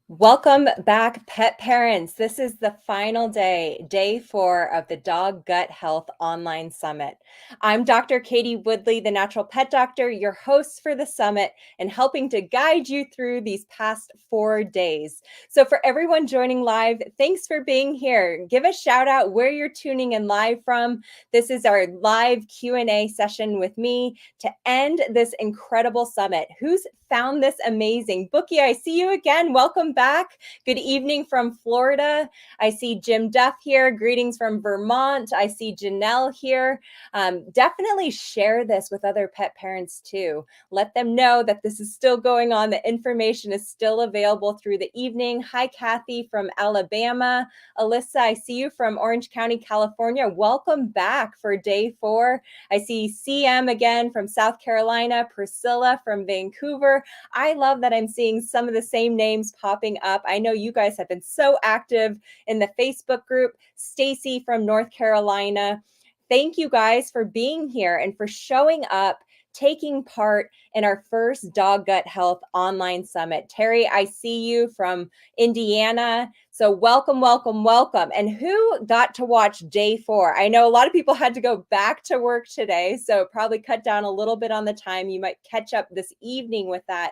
Welcome back, pet parents. This is the final day, day 4 of the Dog Gut Health Online Summit. I'm Dr. Katie Woodley, the natural pet doctor, your host for the summit, and helping to guide you through these past 4 days. So for everyone joining live, thanks for being here. Give a shout out where you're tuning in live from. This is our live Q&A session with me to end this incredible summit. Who's found this amazing? Bookie, I see you again. Welcome back. Good evening from Florida. I see Jim Duff here. Greetings from Vermont. I see Janelle here. Definitely share this with other pet parents too. Let them know that this is still going on. The information is still available through the evening. Hi, Kathy from Alabama. Alyssa, I see you from Orange County, California. Welcome back for day 4. I see CM again from South Carolina, Priscilla from Vancouver. I love that I'm seeing some of the same names popping up. I know you guys have been so active in the Facebook group. Stacy from North Carolina. Thank you guys for being here and for showing up, taking part in our first Dog Gut Health Online Summit. Terry, I see you from Indiana. So welcome, welcome, welcome. And who got to watch day 4? I know a lot of people had to go back to work today, so probably cut down a little bit on the time. You might catch up this evening with that.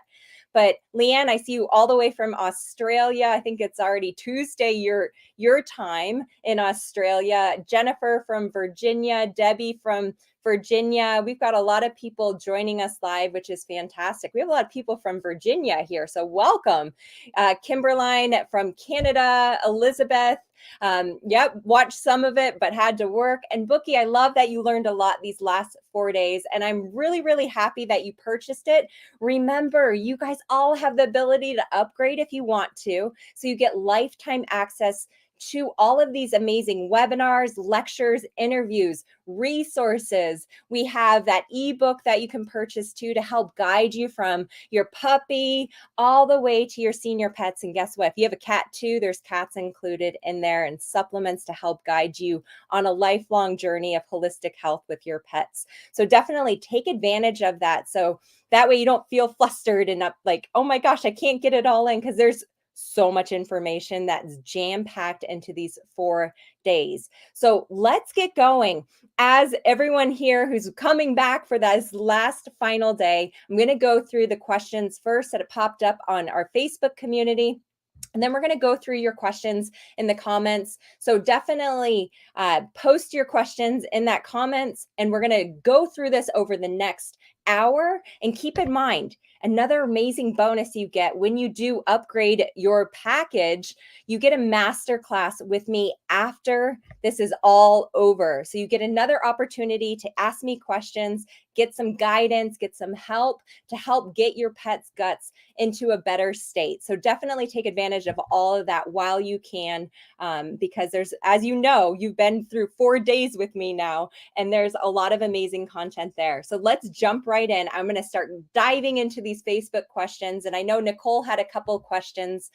But Leanne, I see you all the way from Australia. I think it's already Tuesday, your time in Australia. Jennifer from Virginia, Debbie from Virginia. We've got a lot of people joining us live, which is fantastic. We have a lot of people from Virginia here, so welcome. Kimberline from Canada, Elizabeth. Watched some of it, but had to work. And Bookie, I love that you learned a lot these last 4 days, and I'm really, really happy that you purchased it. Remember, you guys all have the ability to upgrade if you want to, so you get lifetime access to all of these amazing webinars, lectures, interviews, resources. We have that ebook that you can purchase too to help guide you from your puppy all the way to your senior pets. And guess what? If you have a cat too, there's cats included in there and supplements to help guide you on a lifelong journey of holistic health with your pets. So definitely take advantage of that. So that way you don't feel flustered and up like, oh my gosh, I can't get it all in, because there's so much information that's jam-packed into these 4 days. So let's get going. As everyone here who's coming back for this last final day, I'm going to go through the questions first that popped up on our Facebook community. And then we're going to go through your questions in the comments. So definitely post your questions in that comments, and we're going to go through this over the next hour. And keep in mind, another amazing bonus you get when you do upgrade your package, you get a masterclass with me after this is all over. So you get another opportunity to ask me questions, get some guidance, get some help to help get your pet's guts into a better state. So definitely take advantage of all of that while you can, because there's, as you know, you've been through 4 days with me now, and there's a lot of amazing content there. So let's jump right in. I'm going to start diving into these Facebook questions. And I know Nicole had a couple of questions.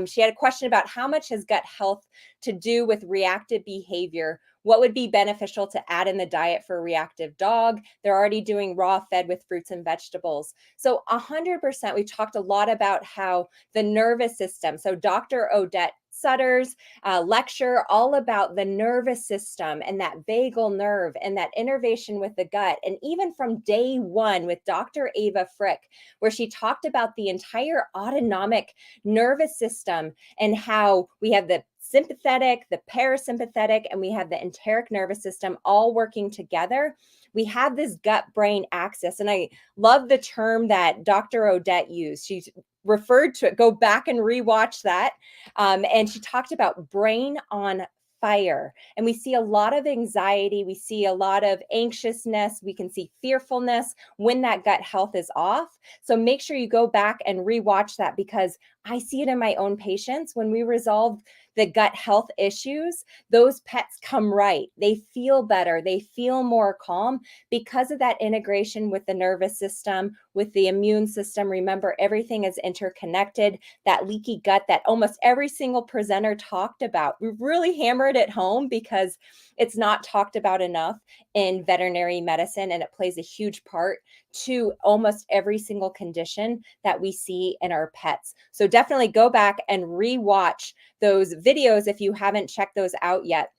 She had a question about how much has gut health to do with reactive behavior. What would be beneficial to add in the diet for a reactive dog? They're already doing raw fed with fruits and vegetables. So 100%, we talked a lot about how the nervous system, so Dr. Odette Sutter's lecture all about the nervous system and that vagal nerve and that innervation with the gut. And even from day 1 with Dr. Ava Frick, where she talked about the entire autonomic nervous system and how we have the sympathetic, the parasympathetic, and we have the enteric nervous system all working together. We have this gut-brain axis. And I love the term that Dr. Odette used. She referred to it. Go back and rewatch that. And she talked about brain on fire. And we see a lot of anxiety. We see a lot of anxiousness. We can see fearfulness when that gut health is off. So make sure you go back and rewatch that, because I see it in my own patients. When we resolve the gut health issues, those pets come right. They feel better. They feel more calm because of that integration with the nervous system, with the immune system. Remember, everything is interconnected. That leaky gut that almost every single presenter talked about. We've really hammered it home because it's not talked about enough. in veterinary medicine, and it plays a huge part to almost every single condition that we see in our pets. So definitely go back and rewatch those videos if you haven't checked those out yet.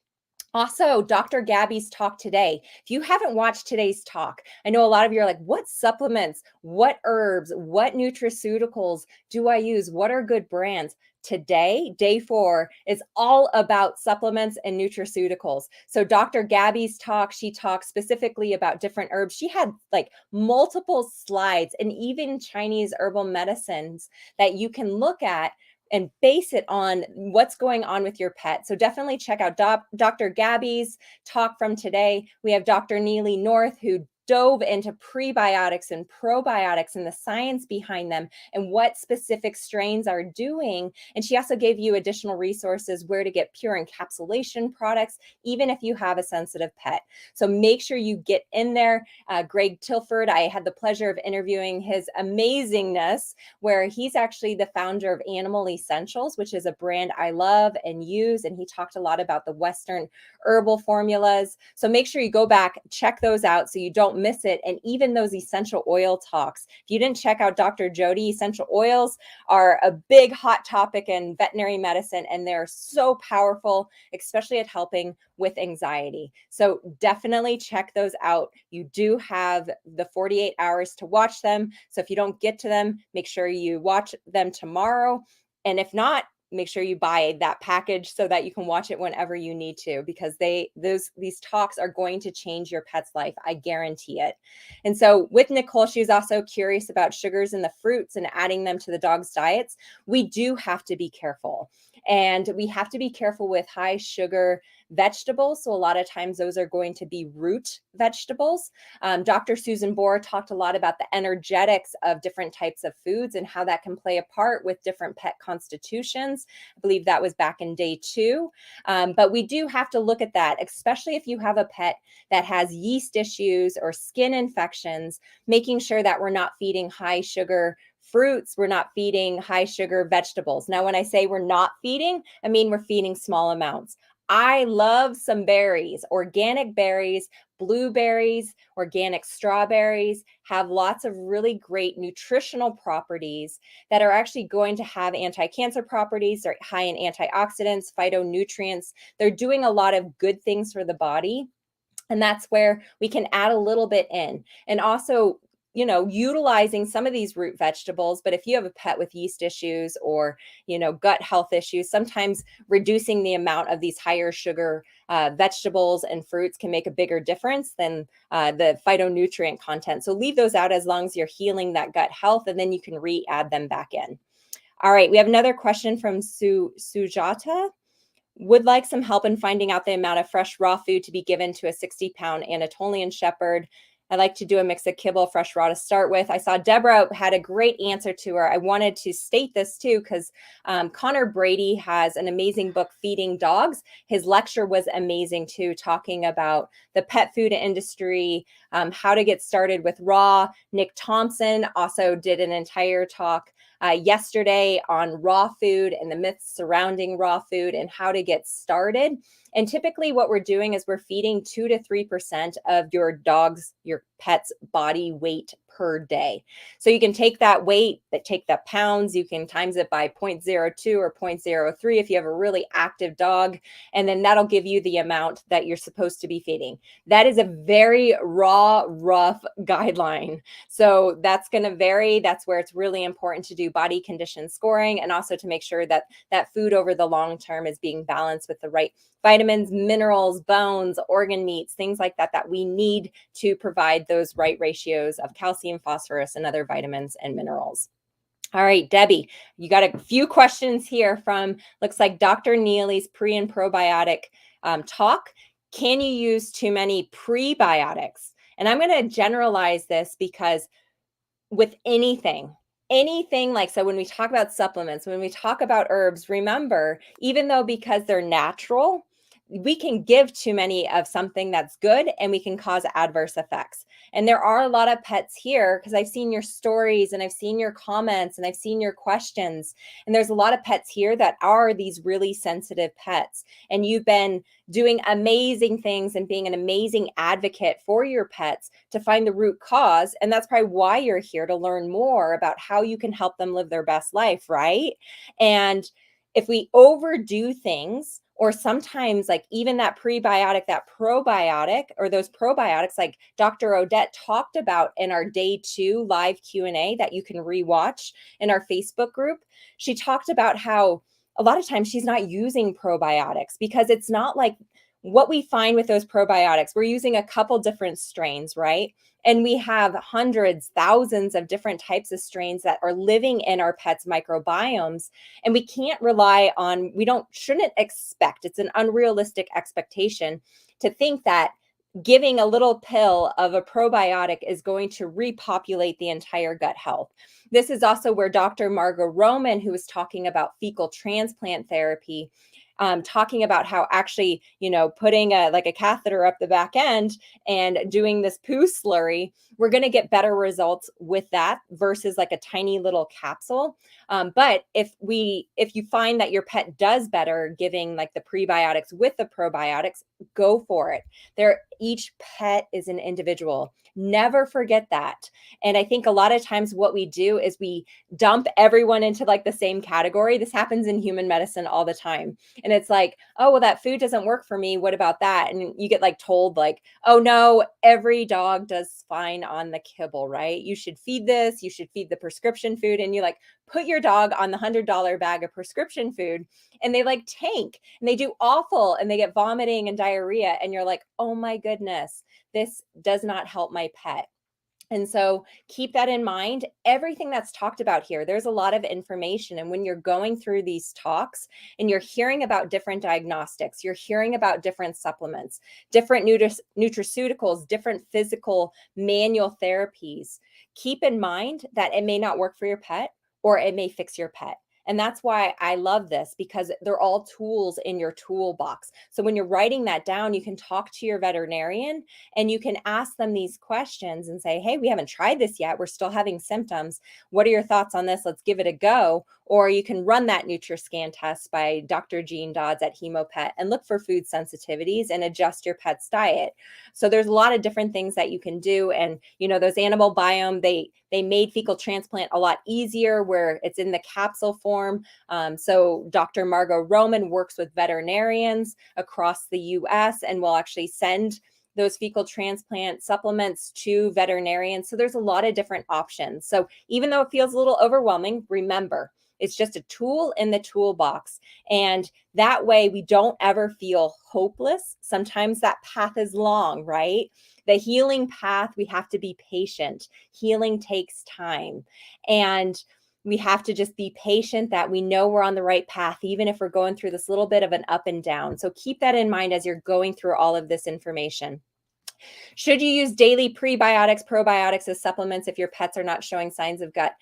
Also, Dr. Gabby's talk today. If you haven't watched today's talk, I know a lot of you are like, what supplements, what herbs, what nutraceuticals do I use? What are good brands? Today, day 4, is all about supplements and nutraceuticals. So, Dr. Gabby's talk, she talks specifically about different herbs. She had like multiple slides and even Chinese herbal medicines that you can look at and base it on what's going on with your pet. So definitely check out Dr. Gabby's talk from today. We have Dr. Neely North, who dove into prebiotics and probiotics and the science behind them and what specific strains are doing. And she also gave you additional resources where to get pure encapsulation products, even if you have a sensitive pet. So make sure you get in there. Greg Tilford, I had the pleasure of interviewing his amazingness, where he's actually the founder of Animal Essentials, which is a brand I love and use. And he talked a lot about the Western herbal formulas. So make sure you go back, check those out so you don't miss it. And even those essential oil talks. If you didn't check out Dr. Jody, essential oils are a big hot topic in veterinary medicine, and they're so powerful, especially at helping with anxiety. So definitely check those out. You do have the 48 hours to watch them. So if you don't get to them, make sure you watch them tomorrow. And if not, make sure you buy that package so that you can watch it whenever you need to, because these talks are going to change your pet's life. I guarantee it. And so with Nicole, she was also curious about sugars in the fruits and adding them to the dog's diets. We do have to be careful. And we have to be careful with high sugar vegetables. So a lot of times those are going to be root vegetables. Dr. Susan Bohr talked a lot about the energetics of different types of foods and how that can play a part with different pet constitutions. I believe that was back in day 2. But we do have to look at that, especially if you have a pet that has yeast issues or skin infections, making sure that we're not feeding high sugar fruits, we're not feeding high sugar vegetables. Now, when I say we're not feeding, I mean we're feeding small amounts. I love some berries, organic berries, blueberries, organic strawberries have lots of really great nutritional properties that are actually going to have anti-cancer properties. They're high in antioxidants, phytonutrients. They're doing a lot of good things for the body. And that's where we can add a little bit in. And also, utilizing some of these root vegetables. But if you have a pet with yeast issues or, gut health issues, sometimes reducing the amount of these higher sugar vegetables and fruits can make a bigger difference than the phytonutrient content. So leave those out as long as you're healing that gut health, and then you can re-add them back in. All right, we have another question from Sujata. Would like some help in finding out the amount of fresh raw food to be given to a 60-pound Anatolian Shepherd. I like to do a mix of kibble, fresh raw to start with. I saw Deborah had a great answer to her. I wanted to state this too, because Connor Brady has an amazing book, Feeding Dogs. His lecture was amazing too, talking about the pet food industry, how to get started with raw. Nick Thompson also did an entire talk yesterday on raw food and the myths surrounding raw food and how to get started. And typically what we're doing is we're feeding 2 to 3% of your pet's body weight per day. So you can take that weight, take the pounds, you can times it by 0.02 or 0.03 if you have a really active dog, and then that'll give you the amount that you're supposed to be feeding. That is a very raw, rough guideline. So that's going to vary. That's where it's really important to do body condition scoring, and also to make sure that that food over the long term is being balanced with the right vitamins, minerals, bones, organ meats, things like that, that we need to provide those right ratios of calcium, phosphorus, and other vitamins and minerals. All right, Debbie, you got a few questions here from, looks like Dr. Neely's pre and probiotic talk. Can you use too many prebiotics? And I'm going to generalize this because with anything like, so when we talk about supplements, when we talk about herbs, remember, even though because they're natural, we can give too many of something that's good and we can cause adverse effects. And there are a lot of pets here because I've seen your stories and I've seen your comments and I've seen your questions. And there's a lot of pets here that are these really sensitive pets. And you've been doing amazing things and being an amazing advocate for your pets to find the root cause. And that's probably why you're here, to learn more about how you can help them live their best life, right? And if we overdo things, or sometimes like even that prebiotic, that probiotic, or those probiotics, like Dr. Odette talked about in our day 2 live Q&A that you can rewatch in our Facebook group, she talked about how a lot of times she's not using probiotics because it's not like what we find with those probiotics. We're using a couple different strains, right? And we have hundreds, thousands of different types of strains that are living in our pets' microbiomes. And we can't rely on, shouldn't expect, it's an unrealistic expectation to think that giving a little pill of a probiotic is going to repopulate the entire gut health. This is also where Dr. Margot Roman, who was talking about fecal transplant therapy, talking about how actually, putting a catheter up the back end and doing this poo slurry, we're going to get better results with that versus like a tiny little capsule. But if you find that your pet does better giving like the prebiotics with the probiotics, go for it. Each pet is an individual. Never forget that. And I think a lot of times what we do is we dump everyone into like the same category. This happens in human medicine all the time. And it's like, oh, well, that food doesn't work for me. What about that? And you get like told like, oh no, every dog does fine on the kibble, right? You should feed this, you should feed the prescription food. And you like put your dog on the $100 bag of prescription food and they like tank and they do awful and they get vomiting and diarrhea. And you're like, oh my goodness, this does not help my pet. And so keep that in mind. Everything that's talked about here, there's a lot of information. And when you're going through these talks and you're hearing about different diagnostics, you're hearing about different supplements, different nutraceuticals, different physical manual therapies, keep in mind that it may not work for your pet or it may fix your pet. And that's why I love this, because they're all tools in your toolbox. So when you're writing that down, you can talk to your veterinarian and you can ask them these questions and say, hey, we haven't tried this yet. We're still having symptoms. What are your thoughts on this? Let's give it a go. Or you can run that NutriScan test by Dr. Jean Dodds at HemoPet and look for food sensitivities and adjust your pet's diet. So there's a lot of different things that you can do. And, those animal biome, they made fecal transplant a lot easier where it's in the capsule form. So Dr. Margot Roman works with veterinarians across the US and will actually send those fecal transplant supplements to veterinarians. So there's a lot of different options. So even though it feels a little overwhelming, remember, it's just a tool in the toolbox. And that way we don't ever feel hopeless. Sometimes that path is long, right? The healing path, we have to be patient. Healing takes time. And we have to just be patient that we know we're on the right path, even if we're going through this little bit of an up and down. So keep that in mind as you're going through all of this information. Should you use daily prebiotics, probiotics as supplements if your pets are not showing signs of gut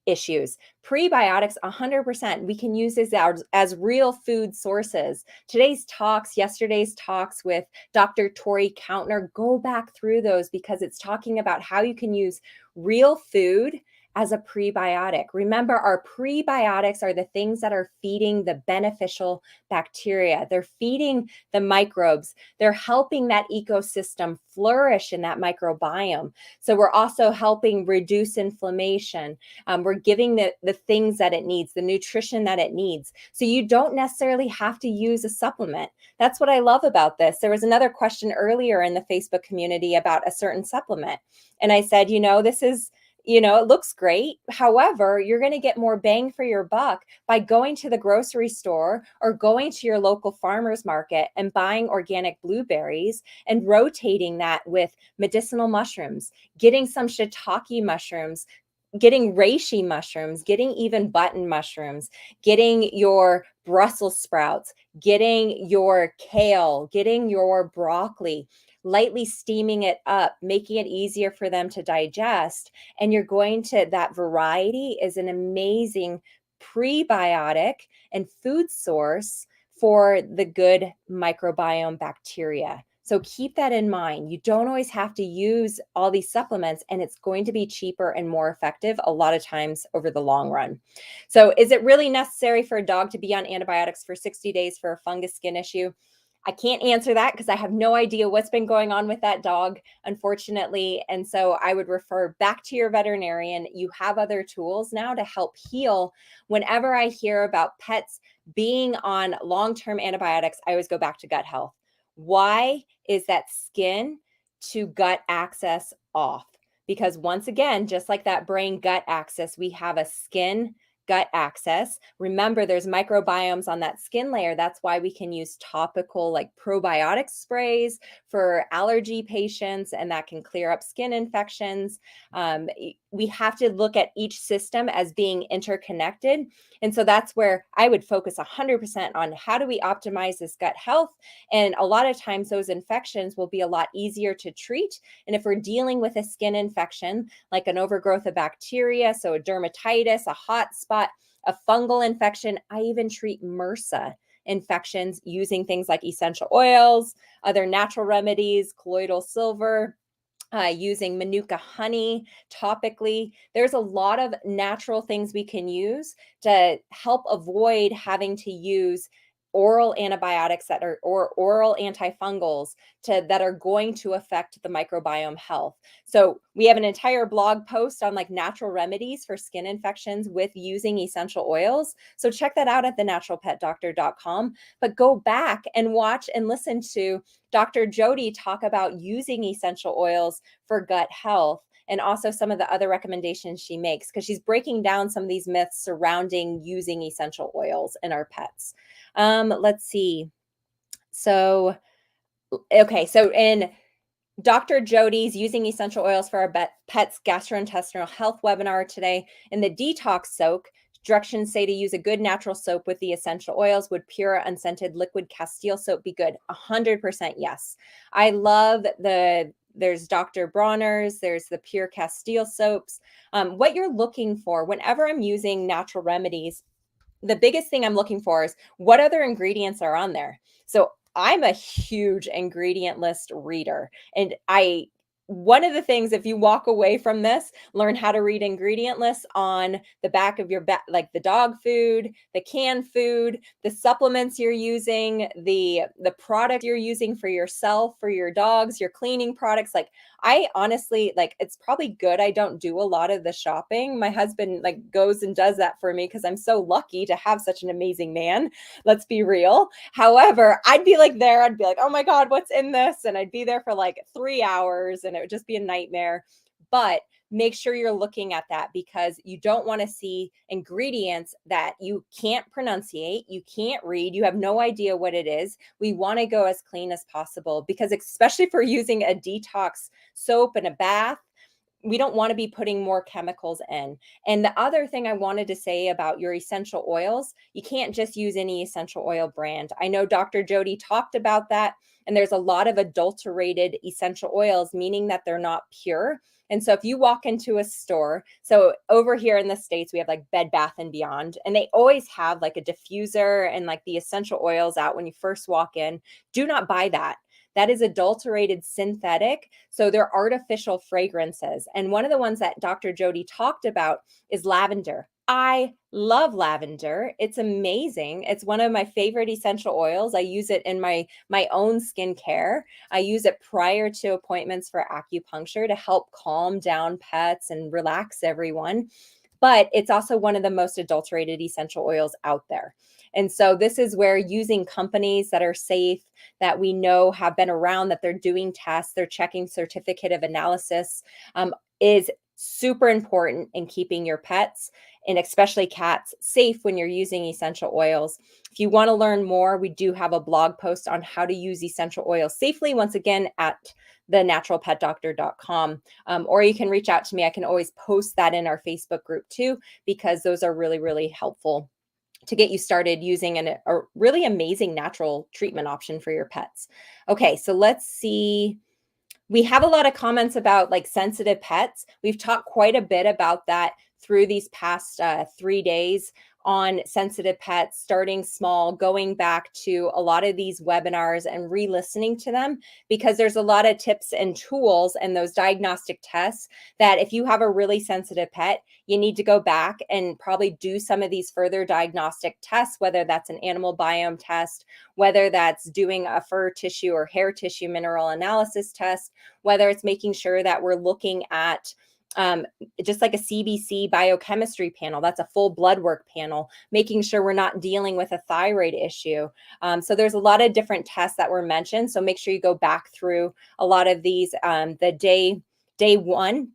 issues? Prebiotics, 100%. We can use this as real food sources. Yesterday's talks with Dr. Tori Countner, go back through those because it's talking about how you can use real food as a prebiotic. Remember, our prebiotics are the things that are feeding the beneficial bacteria. They're feeding the microbes. They're helping that ecosystem flourish in that microbiome. So we're also helping reduce inflammation. We're giving the things that it needs, the nutrition that it needs. So you don't necessarily have to use a supplement. That's what I love about this. There was another question earlier in the Facebook community about a certain supplement. And I said, this is, it looks great. However, you're going to get more bang for your buck by going to the grocery store or going to your local farmer's market and buying organic blueberries and rotating that with medicinal mushrooms, getting some shiitake mushrooms, getting reishi mushrooms, getting even button mushrooms, getting your Brussels sprouts, getting your kale, getting your broccoli, lightly steaming it up, making it easier for them to digest. And that variety is an amazing prebiotic and food source for the good microbiome bacteria. So keep that in mind. You don't always have to use all these supplements, and it's going to be cheaper and more effective a lot of times over the long run. So is it really necessary for a dog to be on antibiotics for 60 days for a fungus skin issue? I can't answer that because I have no idea what's been going on with that dog, unfortunately. And so I would refer back to your veterinarian. You have other tools now to help heal. Whenever I hear about pets being on long-term antibiotics, I always go back to gut health. Why is that skin to gut access off? Because once again, just like that brain gut axis, we have a skin gut access. Remember, there's microbiomes on that skin layer. That's why we can use topical like probiotic sprays for allergy patients, and that can clear up skin infections. We have to look at each system as being interconnected. And so that's where I would focus 100% on how do we optimize this gut health. And a lot of times those infections will be a lot easier to treat. And if we're dealing with a skin infection, like an overgrowth of bacteria, so a dermatitis, a hot spot, a fungal infection, I even treat MRSA infections using things like essential oils, other natural remedies, colloidal silver, using manuka honey topically. There's a lot of natural things we can use to help avoid having to use oral antibiotics or oral antifungals that are going to affect the microbiome health. So we have an entire blog post on like natural remedies for skin infections with using essential oils. So check that out at thenaturalpetdoctor.com, but go back and watch and listen to Dr. Jody talk about using essential oils for gut health, and also some of the other recommendations she makes, because she's breaking down some of these myths surrounding using essential oils in our pets. Let's see. So, okay. So in Dr. Jody's Using Essential Oils for Our Pets Gastrointestinal Health webinar today, in the detox soak, directions say to use a good natural soap with the essential oils. Would pure unscented liquid Castile soap be good? 100% yes. I love there's Dr. Bronner's, there's the pure Castile soaps. What you're looking for whenever I'm using natural remedies, the biggest thing I'm looking for is what other ingredients are on there. So I'm a huge ingredient list reader, and one of the things, if you walk away from this, learn how to read ingredient lists on the back of your like the dog food, the canned food, the supplements you're using, the product you're using for yourself, for your dogs, your cleaning products. Like I honestly, like, it's probably good I don't do a lot of the shopping. My husband like goes and does that for me because I'm so lucky to have such an amazing man. Let's be real. However, I'd be like, oh my God, what's in this? And I'd be there for like 3 hours and it would just be a nightmare. But make sure you're looking at that, because you don't want to see ingredients that you can't pronunciate, you can't read, you have no idea what it is. We want to go as clean as possible, because especially if we're using a detox soap and a bath, we don't want to be putting more chemicals in. And the other thing I wanted to say about your essential oils, you can't just use any essential oil brand. I know Dr. Jody talked about that, and there's a lot of adulterated essential oils, meaning that they're not pure. And so if you walk into a store, so over here in the States, we have like Bed Bath and Beyond, and they always have like a diffuser and like the essential oils out when you first walk in. Do not buy that. That is adulterated synthetic. So they're artificial fragrances. And one of the ones that Dr. Jody talked about is lavender. I love lavender. It's amazing. It's one of my favorite essential oils. I use it in my own skincare. I use it prior to appointments for acupuncture to help calm down pets and relax everyone. But it's also one of the most adulterated essential oils out there. And so this is where using companies that are safe, that we know have been around, that they're doing tests, they're checking certificate of analysis, is super important in keeping your pets, and especially cats, safe when you're using essential oils. If you want to learn more, we do have a blog post on how to use essential oils safely, once again, at thenaturalpetdoctor.com. Or you can reach out to me. I can always post that in our Facebook group too, because those are really, really helpful to get you started using a really amazing natural treatment option for your pets. Okay, so let's see. We have a lot of comments about like sensitive pets. We've talked quite a bit about that through these past 3 days on sensitive pets, starting small, going back to a lot of these webinars and re-listening to them, because there's a lot of tips and tools and those diagnostic tests that if you have a really sensitive pet, you need to go back and probably do some of these further diagnostic tests, whether that's an animal biome test, whether that's doing a fur tissue or hair tissue mineral analysis test, whether it's making sure that we're looking at just like a CBC biochemistry panel, that's a full blood work panel, making sure we're not dealing with a thyroid issue. So there's a lot of different tests that were mentioned. So make sure you go back through a lot of these. The day one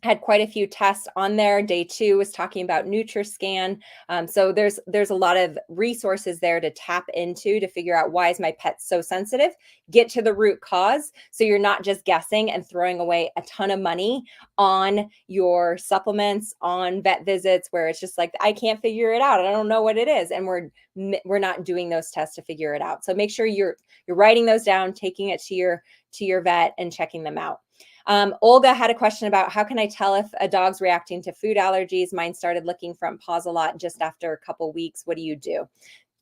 had quite a few tests on there. Day 2 was talking about NutriScan. So there's a lot of resources there to tap into to figure out, why is my pet so sensitive? Get to the root cause, so you're not just guessing and throwing away a ton of money on your supplements, on vet visits, where it's just like, I can't figure it out, I don't know what it is, and we're not doing those tests to figure it out. So make sure you're writing those down, taking it to your vet and checking them out. Olga had a question about, how can I tell if a dog's reacting to food allergies? Mine started licking front paws a lot just after a couple weeks. What do you do?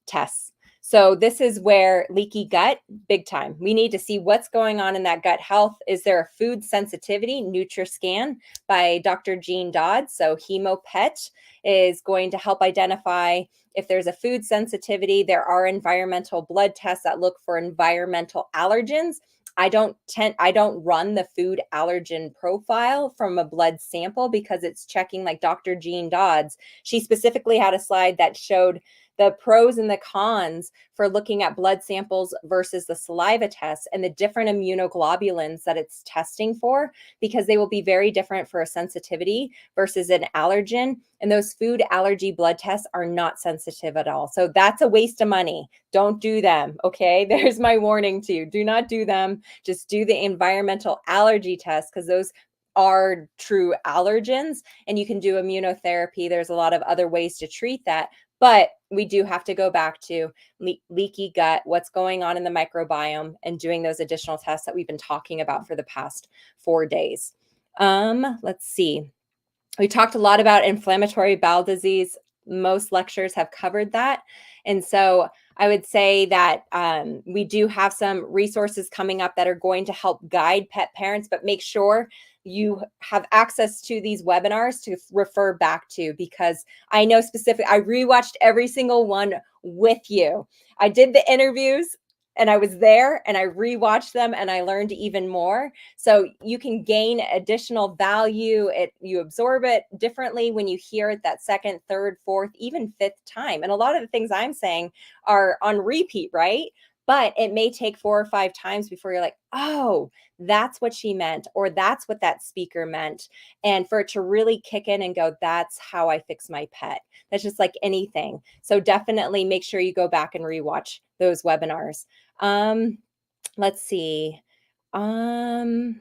Tests. So this is where leaky gut, big time. We need to see what's going on in that gut health. Is there a food sensitivity? NutriScan by Dr. Jean Dodds. So HemoPet is going to help identify if there's a food sensitivity. There are environmental blood tests that look for environmental allergens. I don't run the food allergen profile from a blood sample, because it's checking, like Dr. Jean Dodds. She specifically had a slide that showed the pros and the cons for looking at blood samples versus the saliva tests and the different immunoglobulins that it's testing for, because they will be very different for a sensitivity versus an allergen. And those food allergy blood tests are not sensitive at all. So that's a waste of money. Don't do them. Okay. There's my warning to you. Do not do them. Just do the environmental allergy test, because those are true allergens, and you can do immunotherapy. There's a lot of other ways to treat that. But we do have to go back to leaky gut, what's going on in the microbiome, and doing those additional tests that we've been talking about for the past 4 days. Let's see. We talked a lot about inflammatory bowel disease. Most lectures have covered that. And so I would say that we do have some resources coming up that are going to help guide pet parents, but make sure you have access to these webinars to refer back to, because I know I rewatched every single one with you. I did the interviews and I was there, and I rewatched them, and I learned even more. So you can gain additional value. You absorb it differently when you hear it that second, third, fourth, even fifth time. And a lot of the things I'm saying are on repeat, right? But it may take 4 or 5 times before you're like, oh, that's what she meant, or that's what that speaker meant. And for it to really kick in and go, that's how I fix my pet. That's just like anything. So definitely make sure you go back and rewatch those webinars. Let's see. I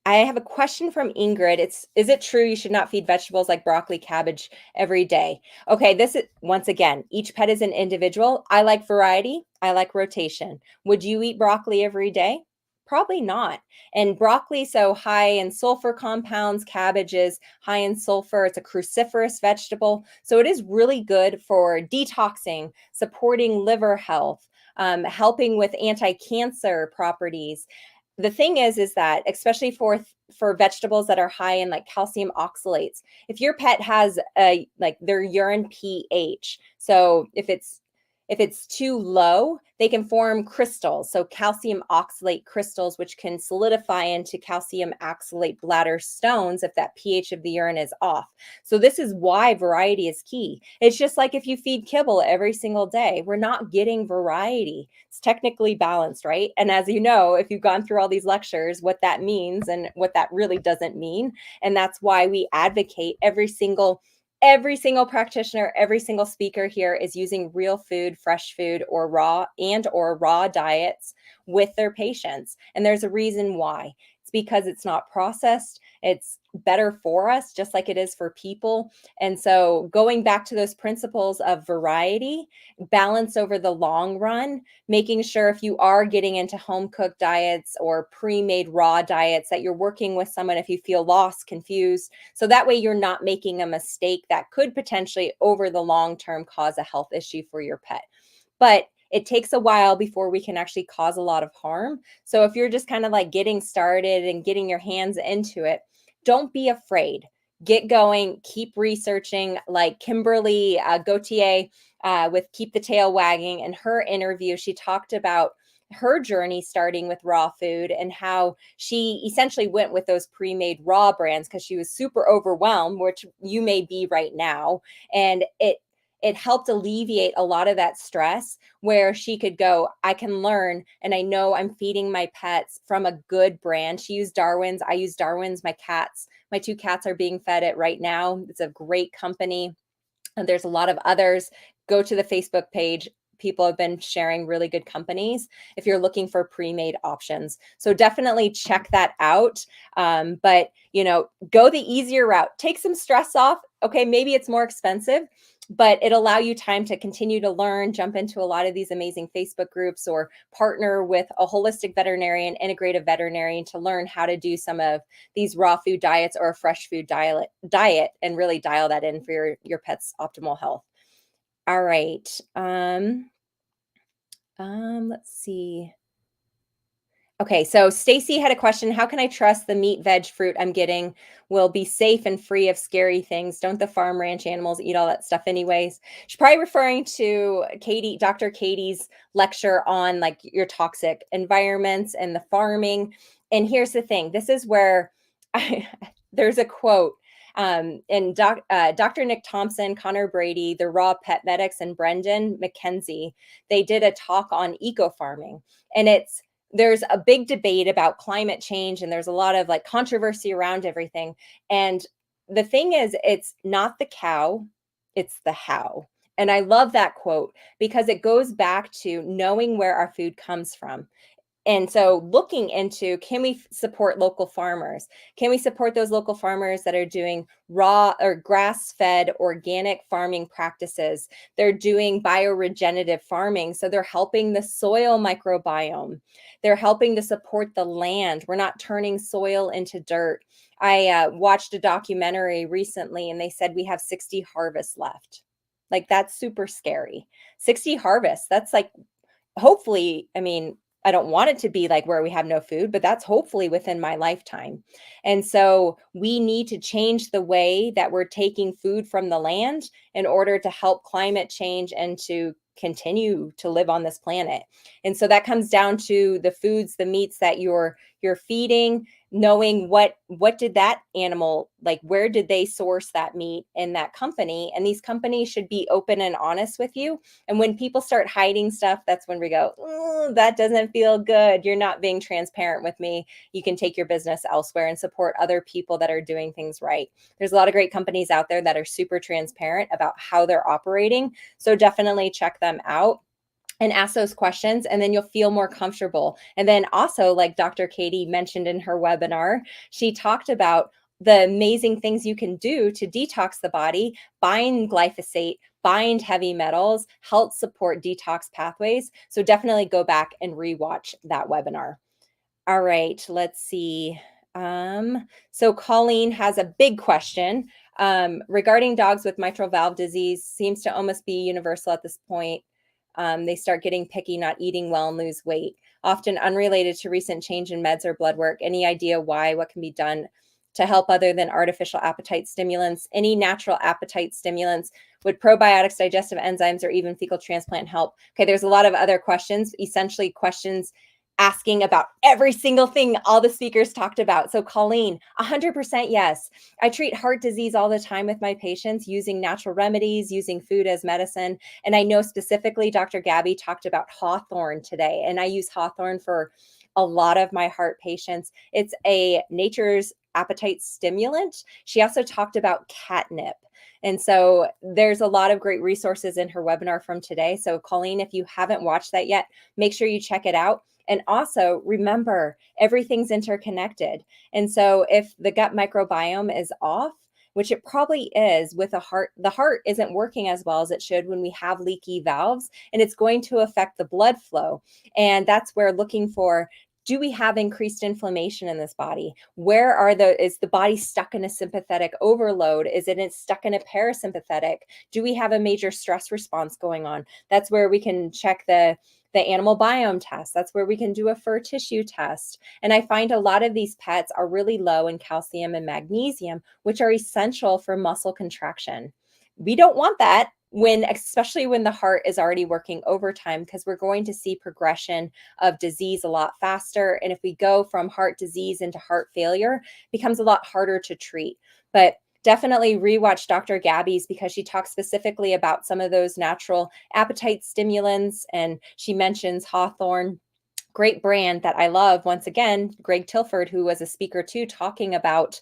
have a question from Ingrid. Is it true you should not feed vegetables like broccoli, cabbage every day? Okay, this is, once again, each pet is an individual. I like variety. I like rotation. Would you eat broccoli every day? Probably not. And broccoli, so high in sulfur compounds, cabbage is high in sulfur. It's a cruciferous vegetable. So it is really good for detoxing, supporting liver health, helping with anti-cancer properties. The thing is that especially for vegetables that are high in like calcium oxalates, if your pet has like their urine pH, so if it's too low, they can form crystals. So calcium oxalate crystals, which can solidify into calcium oxalate bladder stones if that pH of the urine is off. So this is why variety is key. It's just like if you feed kibble every single day, we're not getting variety. It's technically balanced, right? And as you know, if you've gone through all these lectures, what that means and what that really doesn't mean. And that's why we advocate every single practitioner, every single speaker here is using real food, fresh food, or raw diets with their patients. And there's a reason why. It's It's because it's not processed. It's better for us, just like it is for people. And so going back to those principles of variety, balance over the long run, making sure if you are getting into home cooked diets or pre-made raw diets that you're working with someone if you feel lost, confused. So that way you're not making a mistake that could potentially over the long term cause a health issue for your pet. But it takes a while before we can actually cause a lot of harm. So if you're just kind of like getting started and getting your hands into it, don't be afraid. Get going, keep researching. Like Kimberly Gauthier with Keep the Tail Wagging, in her interview, she talked about her journey starting with raw food and how she essentially went with those pre-made raw brands because she was super overwhelmed, which you may be right now. And it helped alleviate a lot of that stress where she could go, I can learn, and I know I'm feeding my pets from a good brand. She used Darwin's. I use Darwin's. My 2 cats are being fed it right now. It's a great company. And there's a lot of others. Go to the Facebook page. People have been sharing really good companies if you're looking for pre-made options. So definitely check that out. But, go the easier route. Take some stress off. Okay, maybe it's more expensive, but it allow you time to continue to learn, jump into a lot of these amazing Facebook groups or partner with a holistic veterinarian, integrative veterinarian to learn how to do some of these raw food diets or a fresh food diet and really dial that in for your pet's optimal health. All right. Let's see. Okay, so Stacy had a question. How can I trust the meat, veg, fruit I'm getting will be safe and free of scary things? Don't the farm ranch animals eat all that stuff anyways? She's probably referring to Dr. Katie's lecture on like your toxic environments and the farming. And here's the thing. This is where there's a quote. And Dr. Nick Thompson, Connor Brady, the Raw Pet Medics, and Brendan McKenzie, they did a talk on eco farming. And there's a big debate about climate change and there's a lot of like controversy around everything. And the thing is, it's not the cow, it's the how. And I love that quote because it goes back to knowing where our food comes from. And so looking into, can we support local farmers? Can we support those local farmers that are doing raw or grass-fed organic farming practices? They're doing bioregenerative farming. So they're helping the soil microbiome. They're helping to support the land. We're not turning soil into dirt. I watched a documentary recently and they said we have 60 harvests left. Like that's super scary. 60 harvests. That's like, hopefully, I don't want it to be like where we have no food, but that's hopefully within my lifetime. And so we need to change the way that we're taking food from the land in order to help climate change and to continue to live on this planet. And so that comes down to the foods, the meats that you're feeding, knowing what did that animal, like where did they source that meat in that company? And these companies should be open and honest with you. And when people start hiding stuff, that's when we go, that doesn't feel good. You're not being transparent with me. You can take your business elsewhere and support other people that are doing things right. There's a lot of great companies out there that are super transparent about how they're operating. So definitely check them out and ask those questions, and then you'll feel more comfortable. And then also, like Dr. Katie mentioned in her webinar, she talked about the amazing things you can do to detox the body, bind glyphosate, bind heavy metals, help support detox pathways. So definitely go back and rewatch that webinar. All right, let's see. So Colleen has a big question regarding dogs with mitral valve disease. Seems to almost be universal at this point. They start getting picky, not eating well, and lose weight, often unrelated to recent change in meds or blood work. Any idea why? What can be done to help other than artificial appetite stimulants? Any natural appetite stimulants? Would probiotics, digestive enzymes, or even fecal transplant help? Okay, there's a lot of other questions, essentially questions asking about every single thing all the speakers talked about. So Colleen, 100% yes. I treat heart disease all the time with my patients using natural remedies, using food as medicine. And I know specifically Dr. Gabby talked about hawthorn today, and I use hawthorn for a lot of my heart patients. It's a nature's appetite stimulant. She also talked about catnip. And so there's a lot of great resources in her webinar from today. So Colleen, if you haven't watched that yet, make sure you check it out. And also remember, everything's interconnected. And so if the gut microbiome is off, which it probably is with the heart isn't working as well as it should when we have leaky valves, and it's going to affect the blood flow. And that's where looking for, do we have increased inflammation in this body? Is the body stuck in a sympathetic overload? Is it stuck in a parasympathetic? Do we have a major stress response going on? That's where we can check the animal biome test. That's where we can do a fur tissue test. And I find a lot of these pets are really low in calcium and magnesium, which are essential for muscle contraction. We don't want that especially when the heart is already working overtime, because we're going to see progression of disease a lot faster. And if we go from heart disease into heart failure, it becomes a lot harder to treat. But definitely rewatch Dr. Gabby's, because she talks specifically about some of those natural appetite stimulants. And she mentions Hawthorne, great brand that I love. Once again, Greg Tilford, who was a speaker too, talking about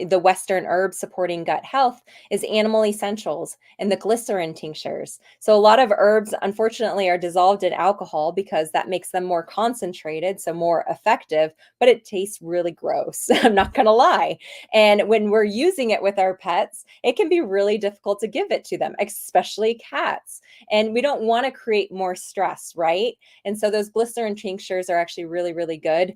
the Western herbs supporting gut health, is animal essentials and the glycerin tinctures. So a lot of herbs, unfortunately, are dissolved in alcohol because that makes them more concentrated, so more effective, but it tastes really gross. I'm not going to lie. And when we're using it with our pets, it can be really difficult to give it to them, especially cats. And we don't want to create more stress, right? And so those glycerin tinctures are actually really, really good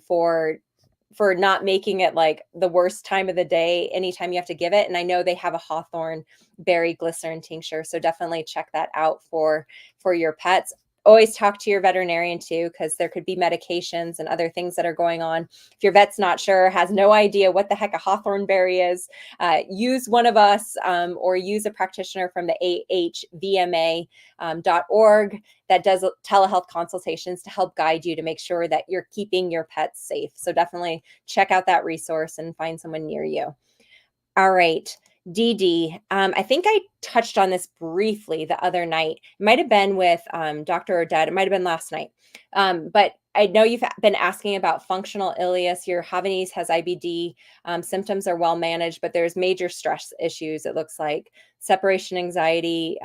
for not making it like the worst time of the day anytime you have to give it. And I know they have a Hawthorne berry glycerin tincture, so definitely check that out for your pets. Always talk to your veterinarian too, because there could be medications and other things that are going on. If your vet's not sure, has no idea what the heck a Hawthorne berry is, use one of us or use a practitioner from the ahvma.org that does telehealth consultations to help guide you to make sure that you're keeping your pets safe. So definitely check out that resource and find someone near you. All right. DD. I think I touched on this briefly the other night. It might have been with Dr. Odette. It might have been last night. But I know you've been asking about functional ileus. Your Havanese has IBD. Symptoms are well managed, but there's major stress issues. It looks like separation anxiety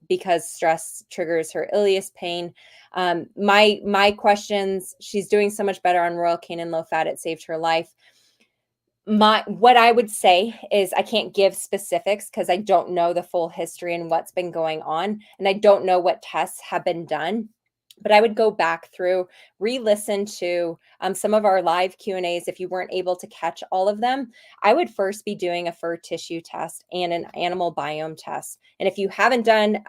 because stress triggers her ileus pain. My questions, she's doing so much better on Royal Canin low fat. It saved her life. What I would say is I can't give specifics because I don't know the full history and what's been going on, and I don't know what tests have been done. But I would go back through, re-listen to some of our live Q&As. If you weren't able to catch all of them, I would first be doing a fur tissue test and an animal biome test. And if you haven't done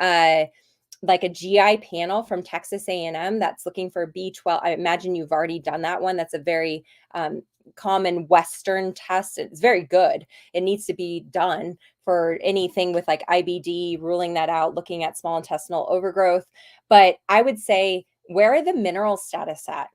like a GI panel from Texas A&M that's looking for B12, I imagine you've already done that one. That's a very common Western test. It's very good. It needs to be done for anything with like IBD, ruling that out, looking at small intestinal overgrowth. But I would say, where are the mineral status at?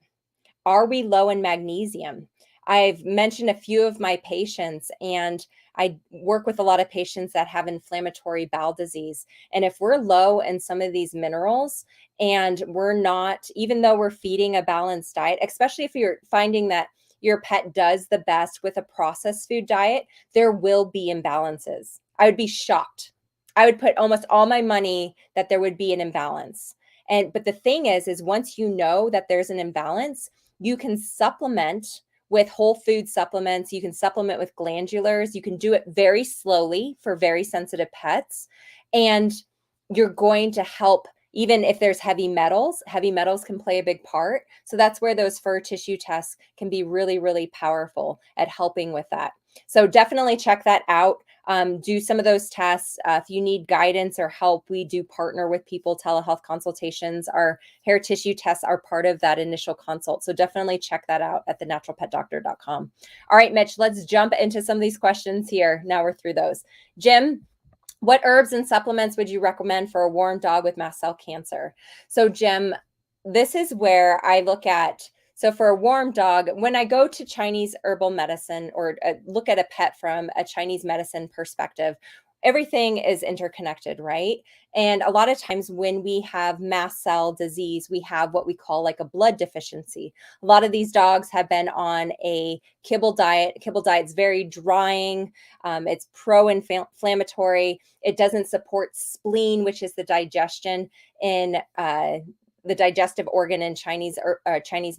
Are we low in magnesium? I've mentioned a few of my patients, and I work with a lot of patients that have inflammatory bowel disease. And if we're low in some of these minerals and we're not, even though we're feeding a balanced diet, especially if you're finding that your pet does the best with a processed food diet, there will be imbalances. I would be shocked. I would put almost all my money that there would be an imbalance. But the thing is once you know that there's an imbalance, you can supplement with whole food supplements. You can supplement with glandulars. You can do it very slowly for very sensitive pets. And you're going to help. Even if there's heavy metals can play a big part. So that's where those fur tissue tests can be really, really powerful at helping with that. So definitely check that out. Do some of those tests. If you need guidance or help, we do partner with people, telehealth consultations. Our hair tissue tests are part of that initial consult. So definitely check that out at thenaturalpetdoctor.com. All right, Mitch, let's jump into some of these questions here. Now we're through those. Jim, what herbs and supplements would you recommend for a warm dog with mast cell cancer? So Jim, this is where I look at, so for a warm dog, when I go to Chinese herbal medicine or look at a pet from a Chinese medicine perspective, everything is interconnected, right? And a lot of times when we have mast cell disease, we have what we call like a blood deficiency. A lot of these dogs have been on a kibble diet. Kibble diet's very drying. It's pro-inflammatory. It doesn't support spleen, which is the digestion in the digestive organ in Chinese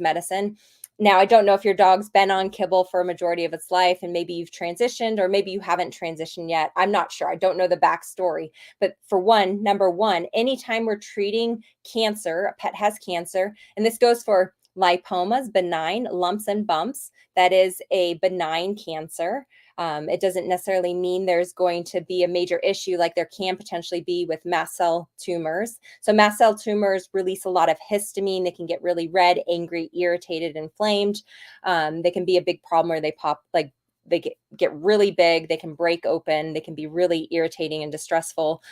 medicine. Now, I don't know if your dog's been on kibble for a majority of its life and maybe you've transitioned or maybe you haven't transitioned yet. I'm not sure. I don't know the backstory. But for number one, anytime we're treating cancer, a pet has cancer, and this goes for lipomas, benign lumps and bumps. That is a benign cancer. It doesn't necessarily mean there's going to be a major issue like there can potentially be with mast cell tumors. So mast cell tumors release a lot of histamine. They can get really red, angry, irritated, inflamed. They can be a big problem where they pop, like they get really big. They can break open. They can be really irritating and distressful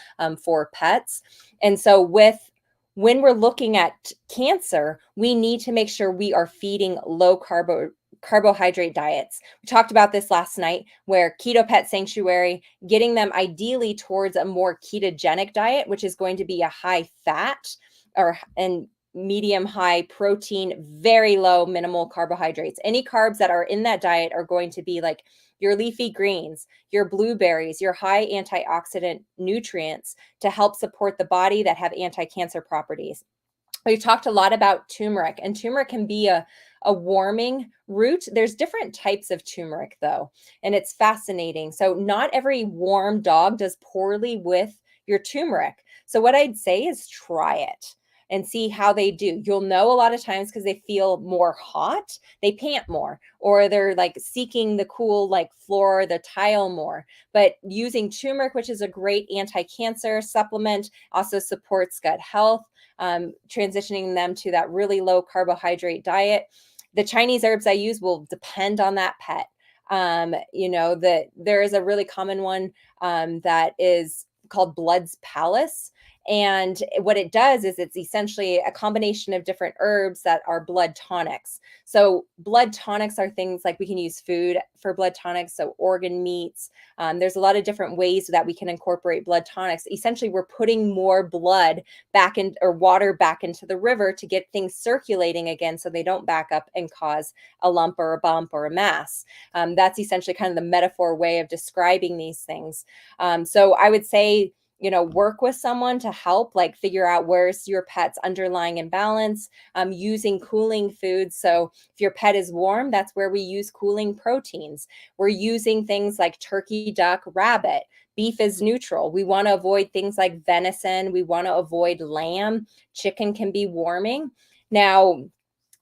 for pets. And so when we're looking at cancer, we need to make sure we are feeding low carbohydrate diets. We talked about this last night where Keto Pet Sanctuary, getting them ideally towards a more ketogenic diet, which is going to be a high fat and medium high protein, very low minimal carbohydrates. Any carbs that are in that diet are going to be like your leafy greens, your blueberries, your high antioxidant nutrients to help support the body that have anti-cancer properties. We talked a lot about turmeric, and turmeric can be a warming root. There's different types of turmeric though, and it's fascinating. So not every warm dog does poorly with your turmeric. So what I'd say is try it and see how they do. You'll know a lot of times because they feel more hot, they pant more, or they're like seeking the cool like floor, the tile more. But using turmeric, which is a great anti-cancer supplement, also supports gut health, transitioning them to that really low carbohydrate diet. The Chinese herbs I use will depend on that pet. There is a really common one that is called Blood's Palace. And what it does is it's essentially a combination of different herbs that are blood tonics. So blood tonics are things like we can use food for blood tonics, so organ meats. There's a lot of different ways that we can incorporate blood tonics. Essentially, we're putting more blood back in or water back into the river to get things circulating again so they don't back up and cause a lump or a bump or a mass. That's essentially kind of the metaphor way of describing these things. So I would say, work with someone to help like figure out where's your pet's underlying imbalance, using cooling foods. So if your pet is warm, that's where we use cooling proteins. We're using things like turkey, duck, rabbit. Beef is neutral. We want to avoid things like venison. We want to avoid lamb. Chicken can be warming. Now,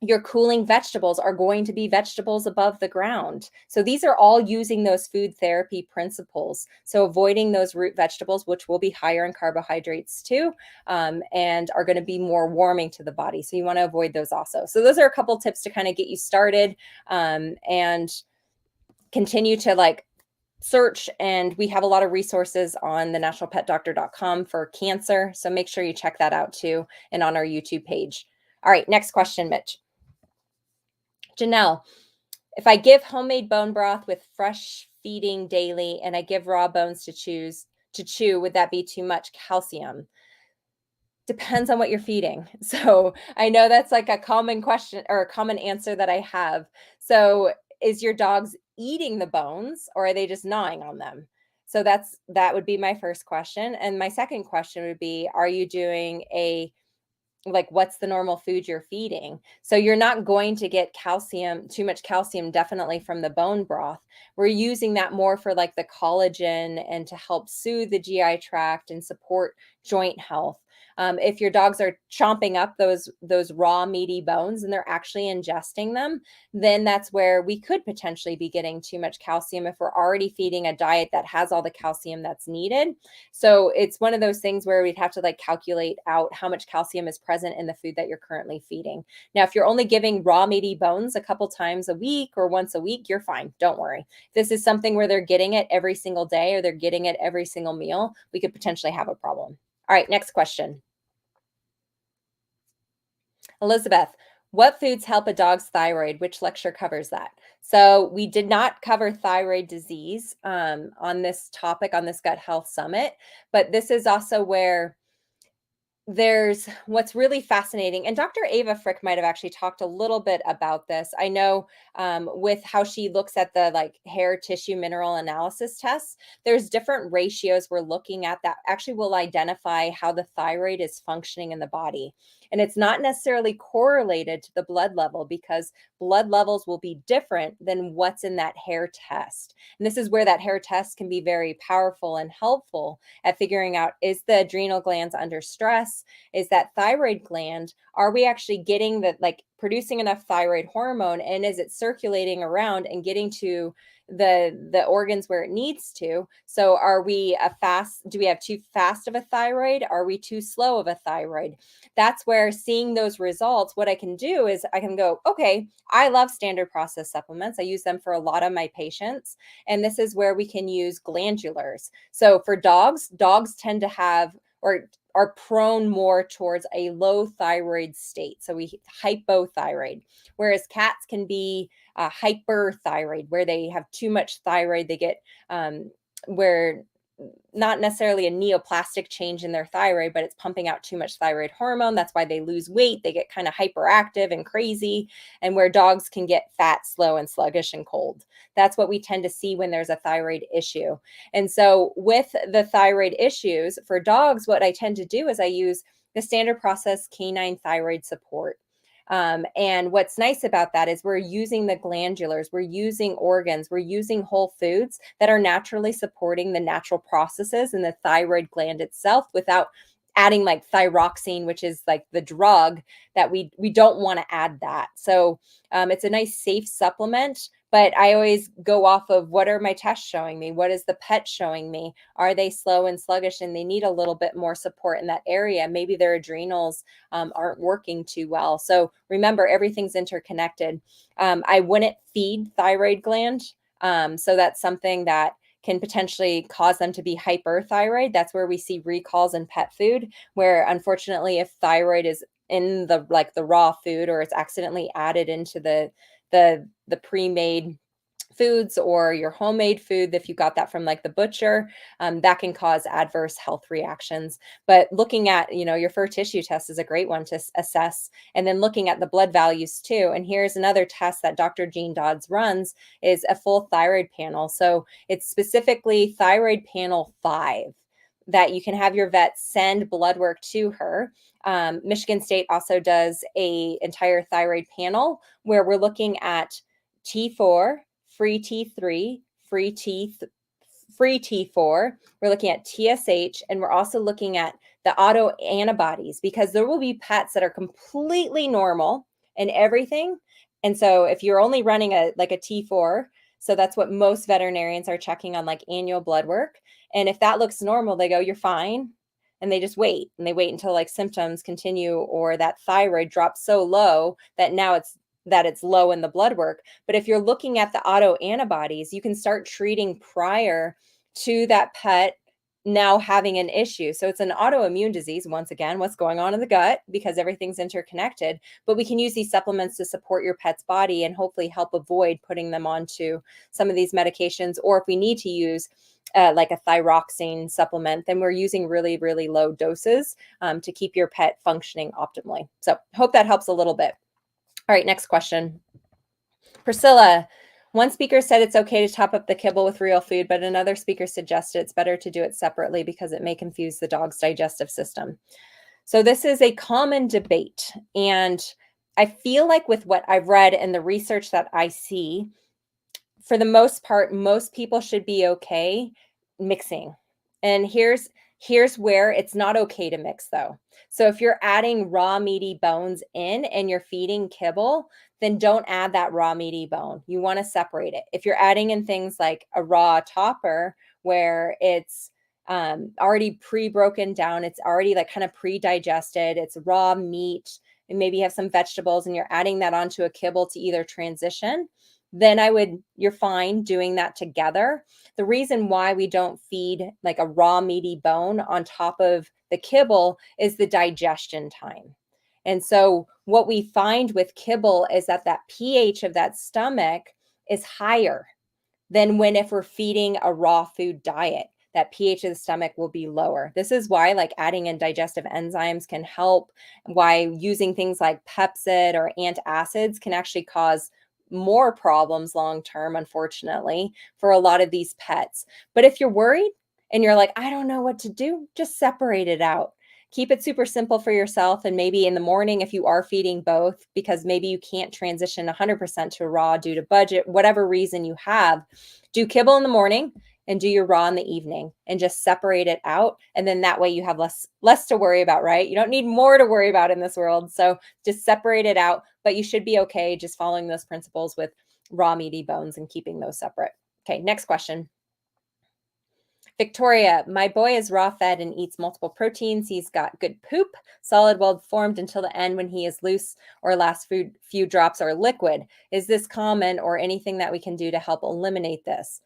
your cooling vegetables are going to be vegetables above the ground. So these are all using those food therapy principles. So avoiding those root vegetables, which will be higher in carbohydrates too, and are going to be more warming to the body. So you want to avoid those also. So those are a couple tips to kind of get you started, and continue to like search. And we have a lot of resources on the naturalpetdoctor.com for cancer. So make sure you check that out too, and on our YouTube page. All right, next question, Mitch. Janelle, if I give homemade bone broth with fresh feeding daily and I give raw bones to chew, would that be too much calcium? Depends on what you're feeding. So I know that's like a common question or a common answer that I have. So is your dog's eating the bones or are they just gnawing on them? So that would be my first question. And my second question would be, are you doing what's the normal food you're feeding? So you're not going to get too much calcium, definitely from the bone broth. We're using that more for like the collagen and to help soothe the GI tract and support joint health. If your dogs are chomping up those raw meaty bones and they're actually ingesting them, then that's where we could potentially be getting too much calcium if we're already feeding a diet that has all the calcium that's needed. So it's one of those things where we'd have to like calculate out how much calcium is present in the food that you're currently feeding. Now, if you're only giving raw meaty bones a couple times a week or once a week, you're fine. Don't worry. If this is something where they're getting it every single day or they're getting it every single meal, we could potentially have a problem. All right, next question. Elizabeth, what foods help a dog's thyroid? Which lecture covers that? So we did not cover thyroid disease on this topic, on this gut health summit, but this is also where there's what's really fascinating. And Dr. Ava Frick might have actually talked a little bit about this. I know with how she looks at the like hair tissue mineral analysis tests, there's different ratios we're looking at that actually will identify how the thyroid is functioning in the body. And it's not necessarily correlated to the blood level because blood levels will be different than what's in that hair test. And this is where that hair test can be very powerful and helpful at figuring out, is the adrenal glands under stress? Is that thyroid gland, are we actually getting the, like, producing enough thyroid hormone, and is it circulating around and getting to the organs where it needs to? So are we do we have too fast of a thyroid? Are we too slow of a thyroid? That's where, seeing those results, what I can do is I can go, okay, I love standard process supplements. I use them for a lot of my patients. And this is where we can use glandulars. So for dogs tend to have, or are prone more towards a low thyroid state. So we hypothyroid, whereas cats can be hyperthyroid, where they have too much thyroid. They get where not necessarily a neoplastic change in their thyroid, but it's pumping out too much thyroid hormone. That's why they lose weight. They get kind of hyperactive and crazy, and where dogs can get fat, slow, and sluggish and cold. That's what we tend to see when there's a thyroid issue. And so with the thyroid issues for dogs, what I tend to do is I use the standard process canine thyroid support. And what's nice about that is we're using the glandulars, we're using organs, we're using whole foods that are naturally supporting the natural processes in the thyroid gland itself, without adding like thyroxine, which is like the drug that we don't want to add that. So it's a nice safe supplement, but I always go off of, what are my tests showing me? What is the pet showing me? Are they slow and sluggish and they need a little bit more support in that area? Maybe their adrenals aren't working too well. So remember, everything's interconnected. I wouldn't feed thyroid gland. So that's something that can potentially cause them to be hyperthyroid. That's where we see recalls in pet food, where unfortunately, if thyroid is in the, like, the raw food, or it's accidentally added into the pre-made foods or your homemade food, if you got that from like the butcher, that can cause adverse health reactions. But looking at, your fur tissue test is a great one to assess, and then looking at the blood values too. And here's another test that Dr. Jean Dodds runs, is a full thyroid panel. So it's specifically thyroid panel 5 that you can have your vet send blood work to her. Michigan State also does a entire thyroid panel where we're looking at T4, free T3, free T4. We're looking at TSH, and we're also looking at the autoantibodies, because there will be pets that are completely normal and everything. And so if you're only running a T4, so that's what most veterinarians are checking on, like, annual blood work. And if that looks normal, they go, you're fine. And they just wait, and they wait until like symptoms continue, or that thyroid drops so low that now it's low in the blood work. But if you're looking at the autoantibodies, you can start treating prior to that pet now having an issue. So it's an autoimmune disease, once again, what's going on in the gut, because everything's interconnected. But we can use these supplements to support your pet's body and hopefully help avoid putting them onto some of these medications. Or if we need to use like a thyroxine supplement, then we're using really, really low doses to keep your pet functioning optimally. So hope that helps a little bit. All right, next question. Priscilla, one speaker said it's okay to top up the kibble with real food, but another speaker suggested it's better to do it separately because it may confuse the dog's digestive system. So this is a common debate. And I feel like with what I've read and the research that I see, for the most part, most people should be okay mixing. And here's where it's not okay to mix, though. So if you're adding raw meaty bones in and you're feeding kibble, then don't add that raw meaty bone. You want to separate it. If you're adding in things like a raw topper, where it's already pre-broken down, it's already like kind of pre-digested, it's raw meat, and maybe you have some vegetables, and you're adding that onto a kibble to either transition, then you're fine doing that together. The reason why we don't feed like a raw meaty bone on top of the kibble is the digestion time. And so what we find with kibble is that pH of that stomach is higher than if we're feeding a raw food diet. That pH of the stomach will be lower. This is why like adding in digestive enzymes can help, why using things like Pepsid or antacids can actually cause more problems long term, unfortunately, for a lot of these pets. But if you're worried and you're like, I don't know what to do, just separate it out. keep it super simple for yourself. And maybe in the morning, if you are feeding both, because maybe you can't transition 100% to raw due to budget, whatever reason you have, do kibble in the morning and do your raw in the evening and just separate it out. And then that way you have less to worry about, right? You don't need more to worry about in this world. So just separate it out, but you should be okay just following those principles with raw meaty bones and keeping those separate. Okay, next question. Victoria, my boy is raw fed and eats multiple proteins. He's got good poop, solid, well formed until the end when he is loose or last few drops are liquid. Is this common or anything that we can do to help eliminate this?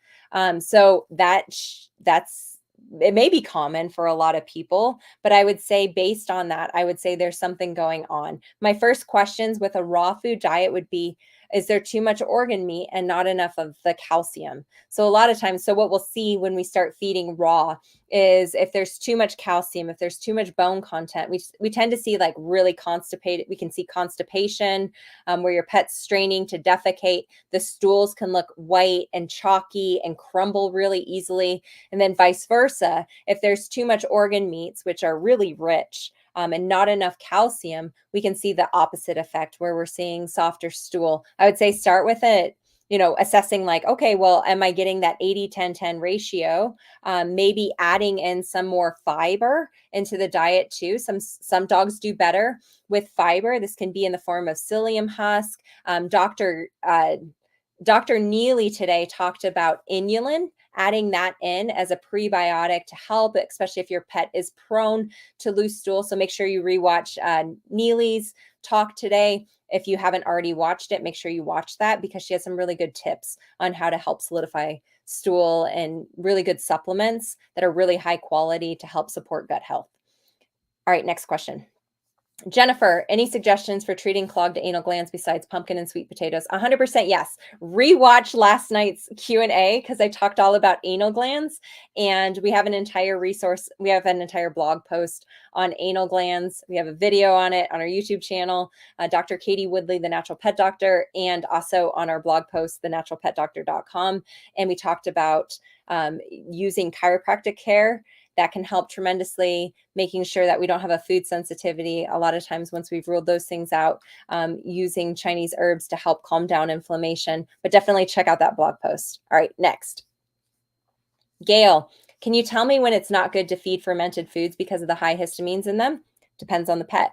So that's it may be common for a lot of people, but I would say based on that, I would say there's something going on. My first questions with a raw food diet would be, is there too much organ meat and not enough of the calcium? So a lot of times, so what we'll see when we start feeding raw is if there's too much calcium, if there's too much bone content, we tend to see like really constipated. We can see constipation where your pet's straining to defecate. The stools can look white and chalky and crumble really easily. And then vice versa, if there's too much organ meats, which are really rich, and not enough calcium, we can see the opposite effect where we're seeing softer stool. I would say start with it, assessing like, okay, well, am I getting that 80-10-10 ratio? Maybe adding in some more fiber into the diet too. Some dogs do better with fiber. This can be in the form of psyllium husk. Dr. Neely today talked about inulin, adding that in as a prebiotic to help, especially if your pet is prone to loose stool. So make sure you rewatch Neely's talk today. If you haven't already watched it, make sure you watch that because she has some really good tips on how to help solidify stool and really good supplements that are really high quality to help support gut health. All right, next question. Jennifer, any suggestions for treating clogged anal glands besides pumpkin and sweet potatoes? 100% yes. Rewatch last night's Q&A because I talked all about anal glands, and we have an entire resource. We have an entire blog post on anal glands. We have a video on it on our YouTube channel, Dr. Katie Woodley, the Natural Pet Doctor, and also on our blog post, thenaturalpetdoctor.com. And we talked about using chiropractic care that can help tremendously, making sure that we don't have a food sensitivity. A lot of times once we've ruled those things out, using Chinese herbs to help calm down inflammation, but definitely check out that blog post. All right, next. Gail, can you tell me when it's not good to feed fermented foods because of the high histamines in them? Depends on the pet.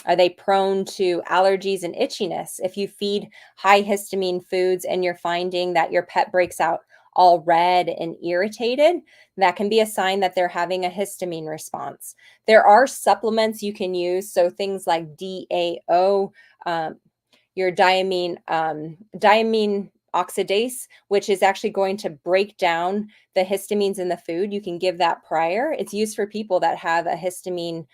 Are they prone to allergies and itchiness? If you feed high histamine foods and you're finding that your pet breaks out all red and irritated, that can be a sign that they're having a histamine response. There are supplements you can use. So things like DAO, your diamine oxidase, which is actually going to break down the histamines in the food. You can give that prior. It's used for people that have a histamine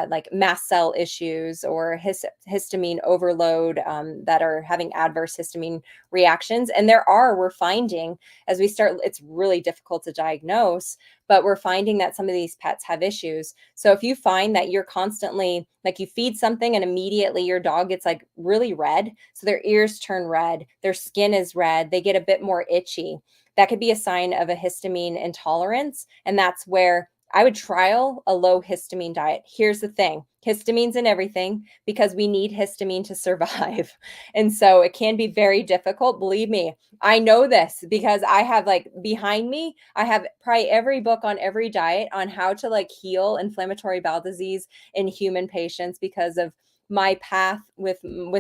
like mast cell issues or histamine overload that are having adverse histamine reactions. And we're finding as we start, it's really difficult to diagnose, but we're finding that some of these pets have issues. So if you find that you're constantly, like you feed something and immediately your dog gets like really red, so their ears turn red, their skin is red, they get a bit more itchy, that could be a sign of a histamine intolerance. And that's where I would trial a low histamine diet. Here's the thing, histamine's in everything because we need histamine to survive. And so it can be very difficult. Believe me, I know this because I have like behind me, I have probably every book on every diet on how to like heal inflammatory bowel disease in human patients because of my path with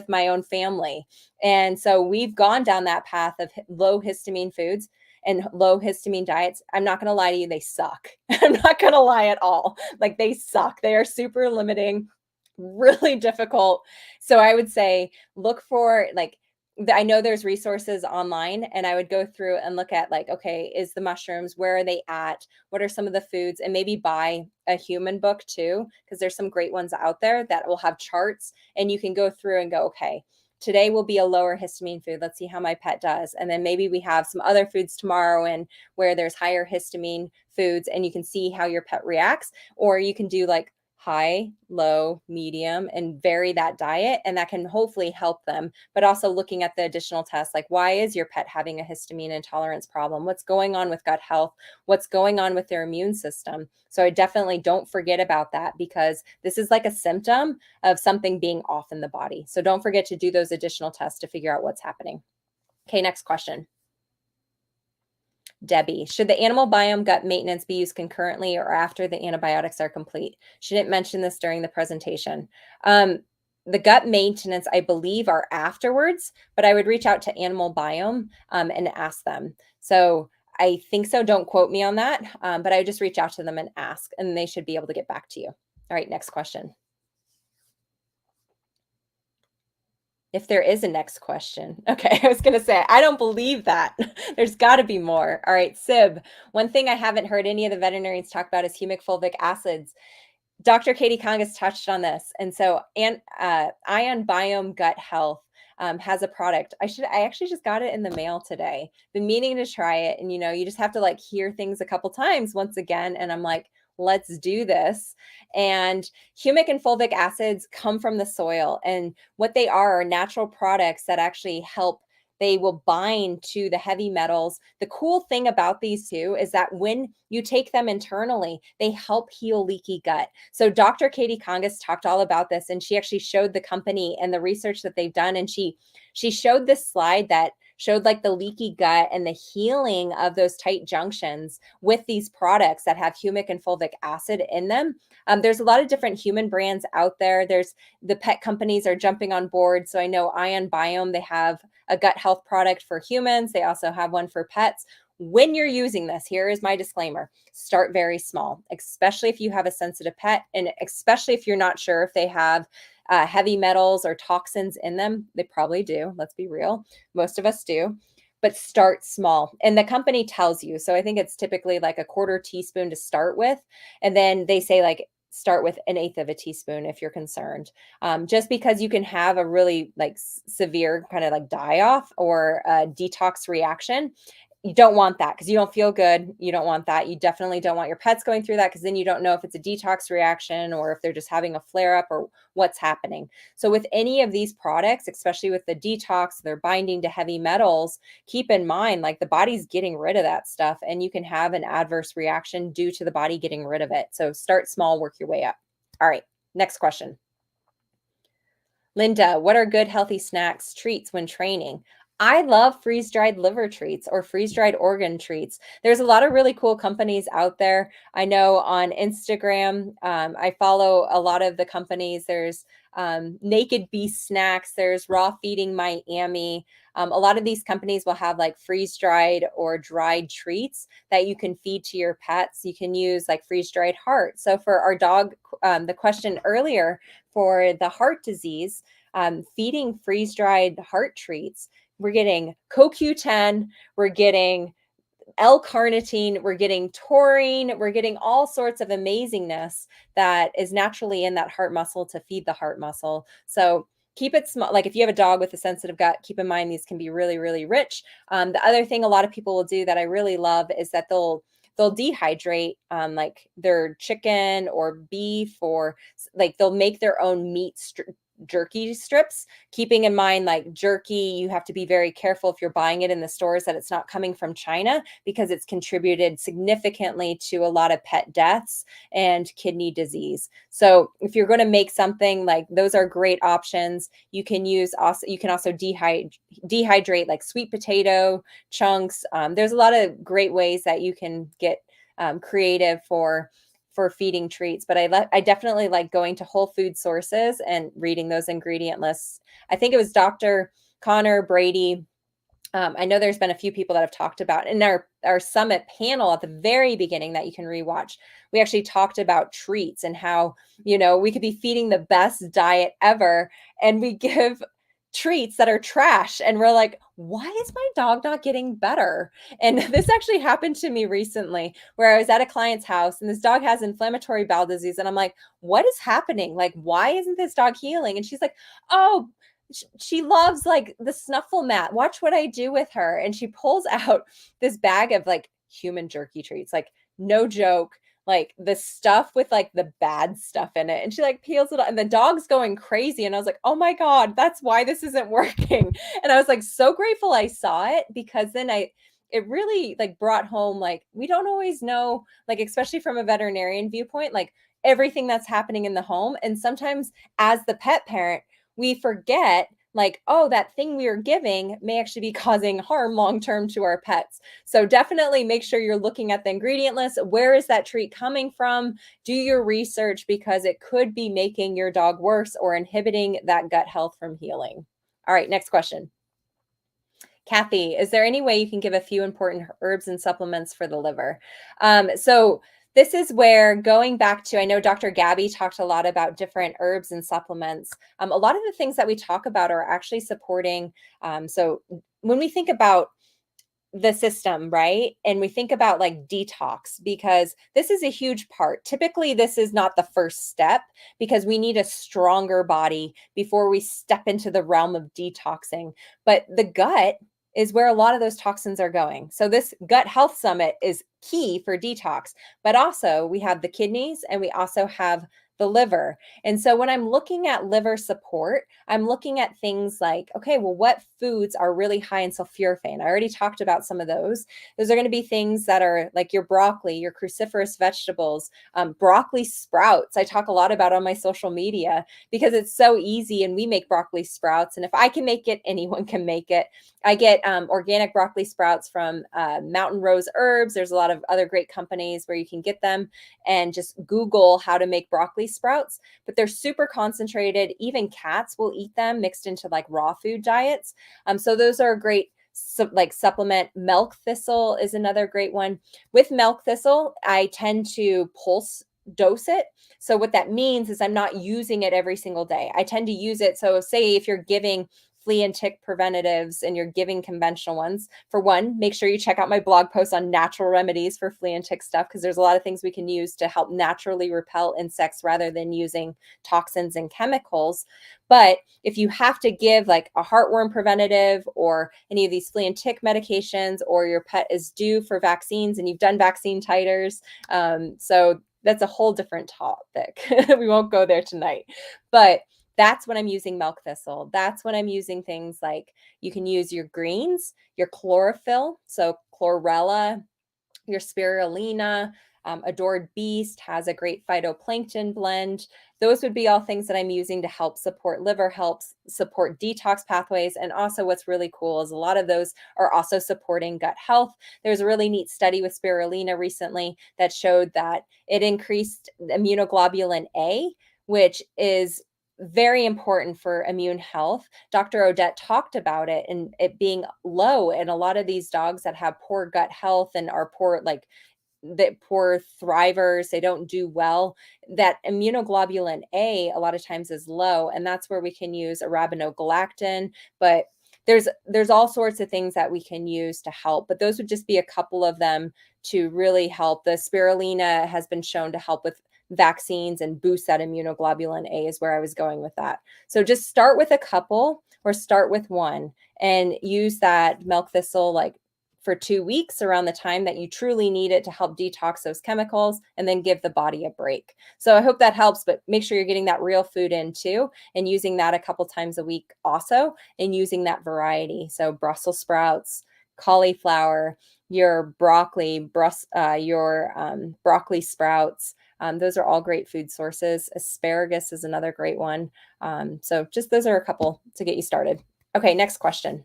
my own family. And so we've gone down that path of low histamine foods and low histamine diets. I'm not going to lie to you, they suck. I'm not going to lie at all. Like they suck. They are super limiting, really difficult. So I would say look for like, I know there's resources online and I would go through and look at like, okay, is the mushrooms, where are they at? What are some of the foods? And maybe buy a human book too, because there's some great ones out there that will have charts and you can go through and go, okay, today will be a lower histamine food. Let's see how my pet does. And then maybe we have some other foods tomorrow and where there's higher histamine foods and you can see how your pet reacts. Or you can do like high, low, medium, and vary that diet. And that can hopefully help them. But also looking at the additional tests, like why is your pet having a histamine intolerance problem? What's going on with gut health? What's going on with their immune system? So I definitely don't forget about that, because this is like a symptom of something being off in the body. So don't forget to do those additional tests to figure out what's happening. Okay, next question. Debbie, should the animal biome gut maintenance be used concurrently or after the antibiotics are complete? She didn't mention this during the presentation. The gut maintenance, I believe, are afterwards, but I would reach out to animal biome and ask them. So I think so. Don't quote me on that, but I would just reach out to them and ask, and they should be able to get back to you. All right, next question. If there is a next question. Okay, I was going to say, I don't believe that. There's got to be more. All right, Sib. One thing I haven't heard any of the veterinarians talk about is humic fulvic acids. Dr. Katie Congas touched on this. And so, Ion Biome Gut Health has a product. I actually just got it in the mail today. Been meaning to try it. And, you just have to like hear things a couple times once again. And I'm like, let's do this. And humic and fulvic acids come from the soil. And what they are natural products that actually help. They will bind to the heavy metals. The cool thing about these two is that when you take them internally, they help heal leaky gut. So Dr. Katie Congas talked all about this, and she actually showed the company and the research that they've done. And she showed this slide that showed like the leaky gut and the healing of those tight junctions with these products that have humic and fulvic acid in them. There's a lot of different human brands out there. There's the pet companies are jumping on board. So I know Ion Biome, they have a gut health product for humans. They also have one for pets. When you're using this, here is my disclaimer: start very small, especially if you have a sensitive pet, and especially if you're not sure if they have heavy metals or toxins in them. They probably do. Let's be real. Most of us do. But start small. And the company tells you. So I think it's typically like a quarter teaspoon to start with. And then they say like start with an eighth of a teaspoon if you're concerned. Just because you can have a really like severe kind of like die off or a detox reaction. You don't want that because you don't feel good. You don't want that. You definitely don't want your pets going through that, because then you don't know if it's a detox reaction or if they're just having a flare up or what's happening. So with any of these products, especially with the detox, they're binding to heavy metals, keep in mind, like the body's getting rid of that stuff and you can have an adverse reaction due to the body getting rid of it. So start small, work your way up. All right, next question. Linda, what are good healthy snacks, treats when training? I love freeze-dried liver treats or freeze-dried organ treats. There's a lot of really cool companies out there. I know on Instagram, I follow a lot of the companies. There's Naked Beast Snacks. There's Raw Feeding Miami. A lot of these companies will have like freeze-dried or dried treats that you can feed to your pets. You can use like freeze-dried heart. So for our dog, the question earlier for the heart disease, feeding freeze-dried heart treats, we're getting CoQ10, we're getting L-carnitine, we're getting taurine, we're getting all sorts of amazingness that is naturally in that heart muscle to feed the heart muscle. So keep it small. Like if you have a dog with a sensitive gut, keep in mind these can be really, really rich. The other thing a lot of people will do that I really love is that they'll dehydrate like their chicken or beef, or like they'll make their own meat jerky strips, keeping in mind like jerky, you have to be very careful if you're buying it in the stores that it's not coming from China, because it's contributed significantly to a lot of pet deaths and kidney disease. So if you're going to make something, like those are great options. You can also dehydrate like sweet potato chunks. There's a lot of great ways that you can get creative for feeding treats, but I definitely like going to whole food sources and reading those ingredient lists. I think it was Dr. Connor Brady. I know there's been a few people that have talked about in our summit panel at the very beginning that you can rewatch. We actually talked about treats and how, we could be feeding the best diet ever and we give treats that are trash, and we're like, why is my dog not getting better? And this actually happened to me recently, where I was at a client's house and this dog has inflammatory bowel disease, and I'm like, what is happening? Like, why isn't this dog healing? And she's like, oh, she loves like the snuffle mat. Watch what I do with her. And she pulls out this bag of like human jerky treats, like no joke, like the stuff with like the bad stuff in it. And she like peels it off, and the dog's going crazy. And I was like, oh my God, that's why this isn't working. And I was like so grateful I saw it, because then it really like brought home, like, we don't always know, like, especially from a veterinarian viewpoint, like everything that's happening in the home. And sometimes as the pet parent, we forget, like, oh, that thing we are giving may actually be causing harm long term to our pets. So definitely make sure you're looking at the ingredient list. Where is that treat coming from? Do your research, because it could be making your dog worse or inhibiting that gut health from healing. All right, next question. Kathy, is there any way you can give a few important herbs and supplements for the liver? So this is where, going back to, I know Dr. Gabby talked a lot about different herbs and supplements. A lot of the things that we talk about are actually supporting. So when we think about the system, right? And we think about like detox, because this is a huge part. Typically, this is not the first step, because we need a stronger body before we step into the realm of detoxing. But the gut is where a lot of those toxins are going. So this gut health summit is key for detox, but also we have the kidneys and we also have the liver. And so when I'm looking at liver support, I'm looking at things like, okay, well, what foods are really high in sulforaphane? I already talked about some of those. Those are going to be things that are like your broccoli, your cruciferous vegetables, broccoli sprouts. I talk a lot about on my social media, because it's so easy, and we make broccoli sprouts. And if I can make it, anyone can make it. I get organic broccoli sprouts from Mountain Rose Herbs. There's a lot of other great companies where you can get them, and just Google how to make broccoli sprouts, but they're super concentrated. Even cats will eat them mixed into like raw food diets. So those are a great like supplement. Milk thistle is another great one. With milk thistle, I tend to pulse dose it. So what that means is I'm not using it every single day. I tend to use it. So say if you're giving flea and tick preventatives and you're giving conventional ones, for one, make sure you check out my blog post on natural remedies for flea and tick stuff, because there's a lot of things we can use to help naturally repel insects rather than using toxins and chemicals. But if you have to give like a heartworm preventative or any of these flea and tick medications, or your pet is due for vaccines and you've done vaccine titers, so that's a whole different topic. We won't go there tonight. But that's when I'm using milk thistle. That's when I'm using things like, you can use your greens, your chlorophyll, so chlorella, your spirulina. Adored Beast has a great phytoplankton blend. Those would be all things that I'm using to help support liver, helps support detox pathways. And also what's really cool is a lot of those are also supporting gut health. There's a really neat study with spirulina recently that showed that it increased immunoglobulin A, which is very important for immune health. Dr. Odette talked about it, and it being low in a lot of these dogs that have poor gut health and are poor, like the poor thrivers, they don't do well. That immunoglobulin A lot of times is low, and that's where we can use arabinogalactin. But there's all sorts of things that we can use to help, but those would just be a couple of them to really help. The spirulina has been shown to help with vaccines and boost that immunoglobulin A, is where I was going with that. So just start with a couple, or start with one, and use that milk thistle like for 2 weeks around the time that you truly need it to help detox those chemicals, and then give the body a break. So I hope that helps, but make sure you're getting that real food in too, and using that a couple times a week also, and using that variety. So Brussels sprouts, cauliflower, your broccoli, your broccoli sprouts. Those are all great food sources. Asparagus is another great one. So just those are a couple to get you started. Okay, next question.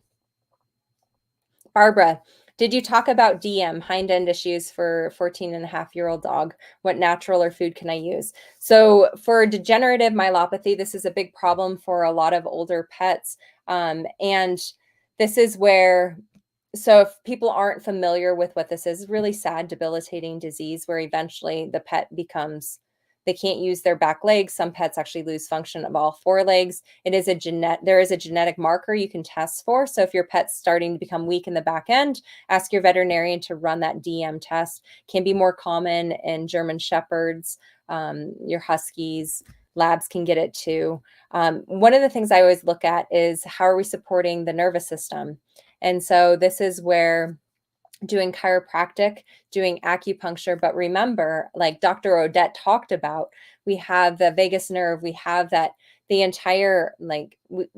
Barbara, did you talk about DM, hind end issues for 14-and-a-half-year-old dog? What natural or food can I use? So for degenerative myelopathy, this is a big problem for a lot of older pets. And this is where, so if people aren't familiar with what this is, really sad, debilitating disease where eventually the pet becomes, they can't use their back legs. Some pets actually lose function of all four legs. There is a genetic marker you can test for. So if your pet's starting to become weak in the back end, ask your veterinarian to run that DM test. Can be more common in German Shepherds, your Huskies. Labs can get it too. One of the things I always look at is, how are we supporting the nervous system? And so this is where doing chiropractic, doing acupuncture. But remember, like Dr. Odette talked about, we have the vagus nerve, we have that the entire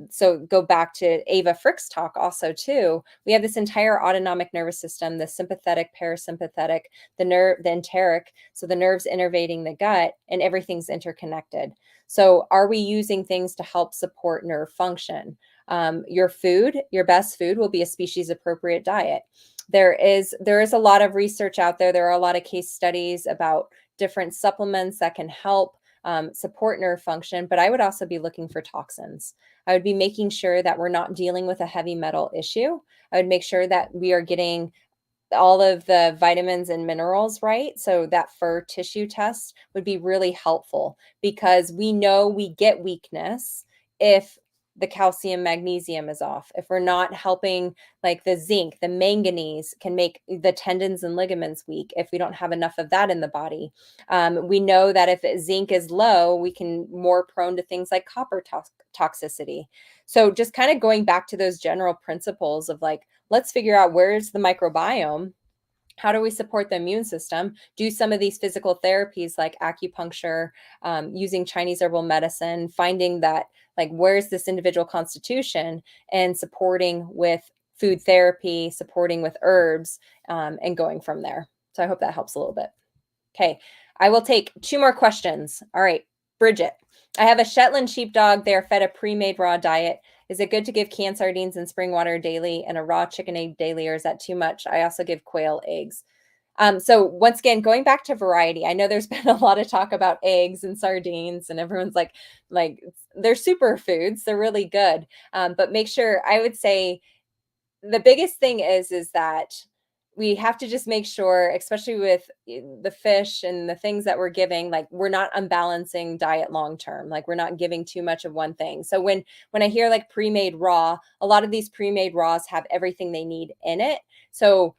so go back to Ava Frick's talk also too. We have this entire autonomic nervous system, the sympathetic, parasympathetic, the enteric, so the nerves innervating the gut, and everything's interconnected. So are we using things to help support nerve function? Your food, your best food will be a species appropriate diet. There is a lot of research out there. There are a lot of case studies about different supplements that can help support nerve function, but I would also be looking for toxins. I would be making sure that we're not dealing with a heavy metal issue. I would make sure that we are getting all of the vitamins and minerals right. So that fur tissue test would be really helpful, because we know we get weakness if the calcium magnesium is off. If we're not helping, like the zinc, the manganese can make the tendons and ligaments weak if we don't have enough of that in the body. We know that if zinc is low, we can more prone to things like copper toxicity. So just kind of going back to those general principles of like, let's figure out where's the microbiome. How do we support the immune system? Do some of these physical therapies like acupuncture, using Chinese herbal medicine, finding that like where's this individual constitution, and supporting with food therapy, supporting with herbs, and going from there. So I hope that helps a little bit. Okay, I will take 2 more questions. All right, Bridget. I have a Shetland sheepdog. They are fed a pre-made raw diet. Is it good to give canned sardines and spring water daily and a raw chicken egg daily, or is that too much? I also give quail eggs. So once again, going back to variety, I know there's been a lot of talk about eggs and sardines, and everyone's like they're superfoods. They're really good. But make sure, I would say the biggest thing is that we have to just make sure, especially with the fish and the things that we're giving, like we're not unbalancing diet long term. Like we're not giving too much of one thing. So when I hear like pre-made raw, a lot of these pre-made raws have everything they need in it. So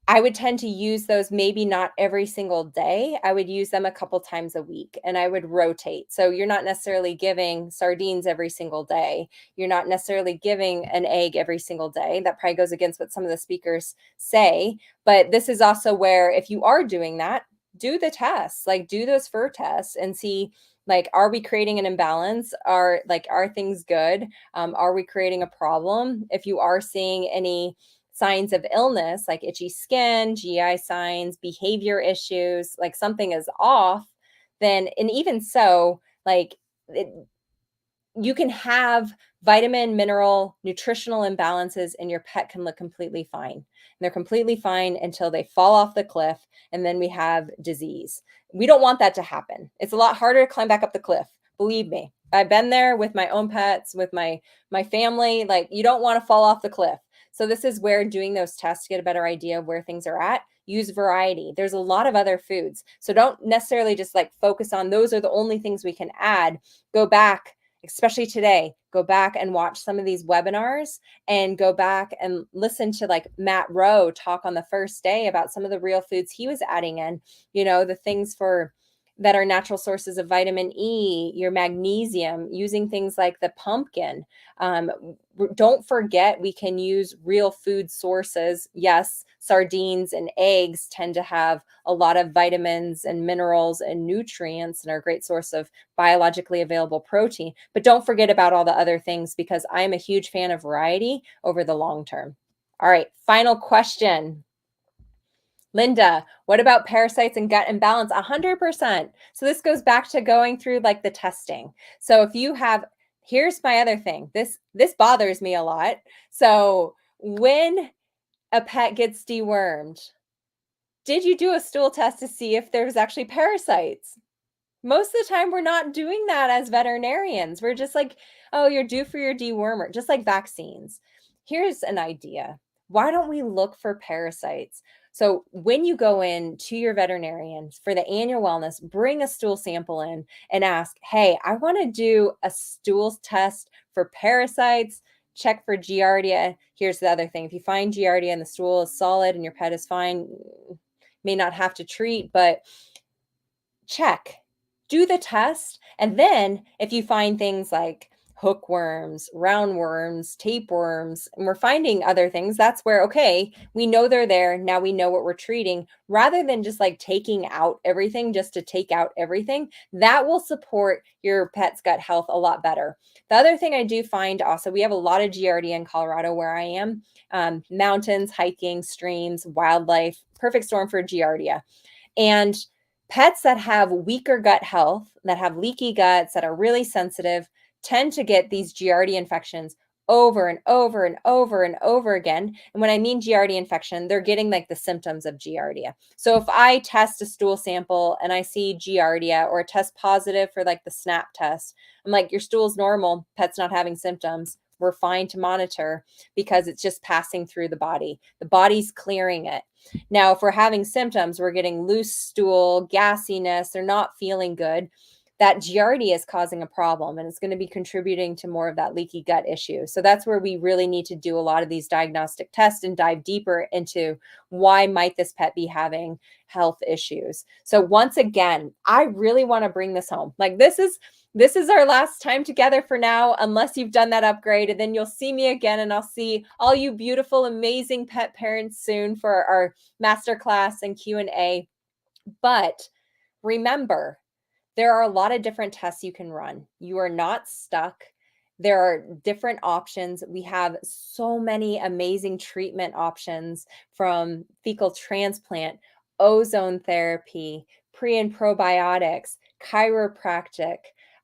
I would tend to use those, maybe not every single day. I would use them a couple times a week, and I would rotate. So you're not necessarily giving sardines every single day. You're not necessarily giving an egg every single day. That probably goes against what some of the speakers say. But this is also where, if you are doing that, do the tests, like do those fur tests and see, like, are we creating an imbalance? Are things good? Are we creating a problem? If you are seeing any signs of illness like itchy skin, GI signs, behavior issues, like something is off, then, and even so, like you can have vitamin, mineral, nutritional imbalances, and your pet can look completely fine. And they're completely fine until they fall off the cliff, and then we have disease. We don't want that to happen. It's a lot harder to climb back up the cliff. Believe me, I've been there with my own pets, with my family. Like, you don't want to fall off the cliff. So this is where doing those tests to get a better idea of where things are at. Use variety. There's a lot of other foods. So don't necessarily just like focus on those are the only things we can add. Go back, especially today, go back and watch some of these webinars, and go back and listen to like Matt Rowe talk on the first day about some of the real foods he was adding in, the things that are natural sources of vitamin E, your magnesium, using things like the pumpkin. Don't forget, we can use real food sources. Yes, sardines and eggs tend to have a lot of vitamins and minerals and nutrients and are a great source of biologically available protein. But don't forget about all the other things, because I am a huge fan of variety over the long term. All right, final question. Linda, what about parasites and gut imbalance? 100%. So this goes back to going through like the testing. So if you have, here's my other thing. This bothers me a lot. So when a pet gets dewormed, did you do a stool test to see if there's actually parasites? Most of the time, we're not doing that as veterinarians. We're just like, oh, you're due for your dewormer, just like vaccines. Here's an idea. Why don't we look for parasites? So when you go in to your veterinarian for the annual wellness, bring a stool sample in and ask, hey, I want to do a stool test for parasites, check for Giardia. Here's the other thing. If you find Giardia and the stool is solid and your pet is fine, may not have to treat, but check. Do the test. And then if you find things like hookworms, roundworms, tapeworms, and we're finding other things. That's where, okay, we know they're there. Now we know what we're treating rather than just like taking out everything just to take out everything. That will support your pet's gut health a lot better. The other thing I do find also, we have a lot of Giardia in Colorado where I am. Mountains, hiking, streams, wildlife, perfect storm for Giardia. And pets that have weaker gut health, that have leaky guts, that are really sensitive, tend to get these Giardia infections over and over and over and over again. And when I mean Giardia infection, they're getting like the symptoms of Giardia. So if I test a stool sample and I see Giardia or test positive for like the SNAP test, I'm like, your stool's normal, pet's not having symptoms. We're fine to monitor because it's just passing through the body. The body's clearing it. Now, if we're having symptoms, we're getting loose stool, gassiness, they're not feeling good. That Giardia is causing a problem and it's going to be contributing to more of that leaky gut issue. So that's where we really need to do a lot of these diagnostic tests and dive deeper into why might this pet be having health issues. So once again, I really want to bring this home. Like this is our last time together for now, unless you've done that upgrade, and then you'll see me again and I'll see all you beautiful, amazing pet parents soon for our masterclass and Q&A. But remember, there are a lot of different tests you can run. You are not stuck. There are different options. We have so many amazing treatment options, from fecal transplant, ozone therapy, pre and probiotics, chiropractic,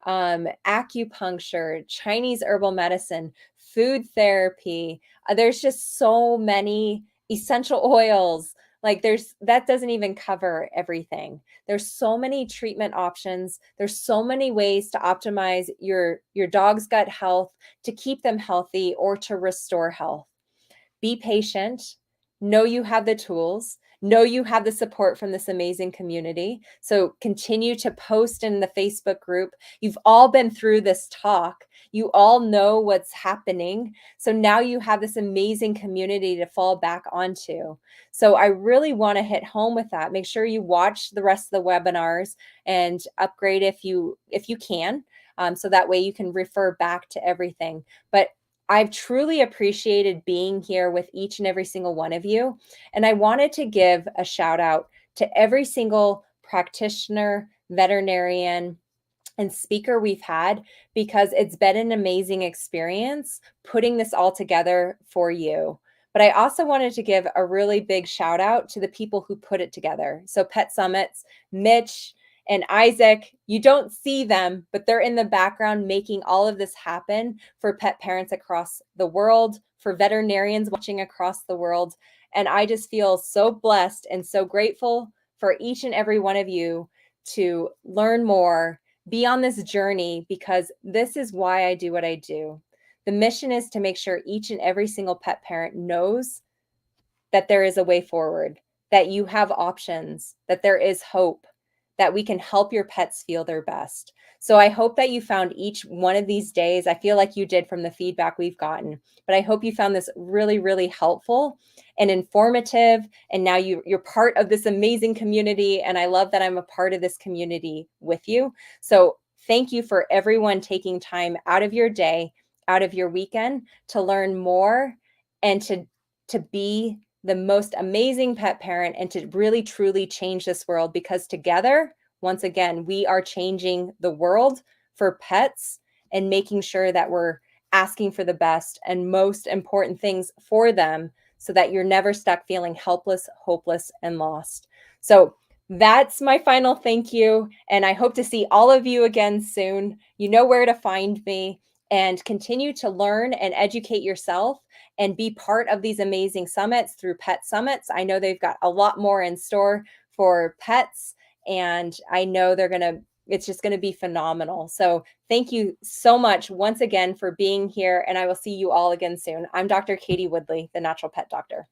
acupuncture, Chinese herbal medicine, food therapy. There's just so many essential oils. Like that doesn't even cover everything. There's so many treatment options. There's so many ways to optimize your dog's gut health, to keep them healthy or to restore health. Be patient. Know you have the tools. Know you have the support from this amazing community. So continue to post in the Facebook group. You've all been through this talk. You all know what's happening. So now you have this amazing community to fall back onto. So I really want to hit home with that. Make sure you watch the rest of the webinars and upgrade if you can. So that way you can refer back to everything. But I've truly appreciated being here with each and every single one of you. And I wanted to give a shout out to every single practitioner, veterinarian, and speaker we've had, because it's been an amazing experience putting this all together for you. But I also wanted to give a really big shout out to the people who put it together. So Pet Summits, Mitch and Isaac, you don't see them, but they're in the background making all of this happen for pet parents across the world, for veterinarians watching across the world. And I just feel so blessed and so grateful for each and every one of you to learn more, be on this journey, because this is why I do what I do. The mission is to make sure each and every single pet parent knows that there is a way forward, that you have options, that there is hope, that we can help your pets feel their best. So I hope that you found each one of these days, I feel like you did from the feedback we've gotten, but I hope you found this really, really helpful and informative. And now you're part of this amazing community. And I love that I'm a part of this community with you. So thank you for everyone taking time out of your day, out of your weekend, to learn more and to be the most amazing pet parent and to really truly change this world, because together, once again, we are changing the world for pets and making sure that we're asking for the best and most important things for them, so that you're never stuck feeling helpless, hopeless, and lost. So that's my final thank you. And I hope to see all of you again soon. You know where to find me, and continue to learn and educate yourself and be part of these amazing summits through Pet Summits. I know they've got a lot more in store for pets, and I know it's just going to be phenomenal. So thank you so much once again for being here, and I will see you all again soon. I'm Dr. Katie Woodley, the Natural Pet Doctor.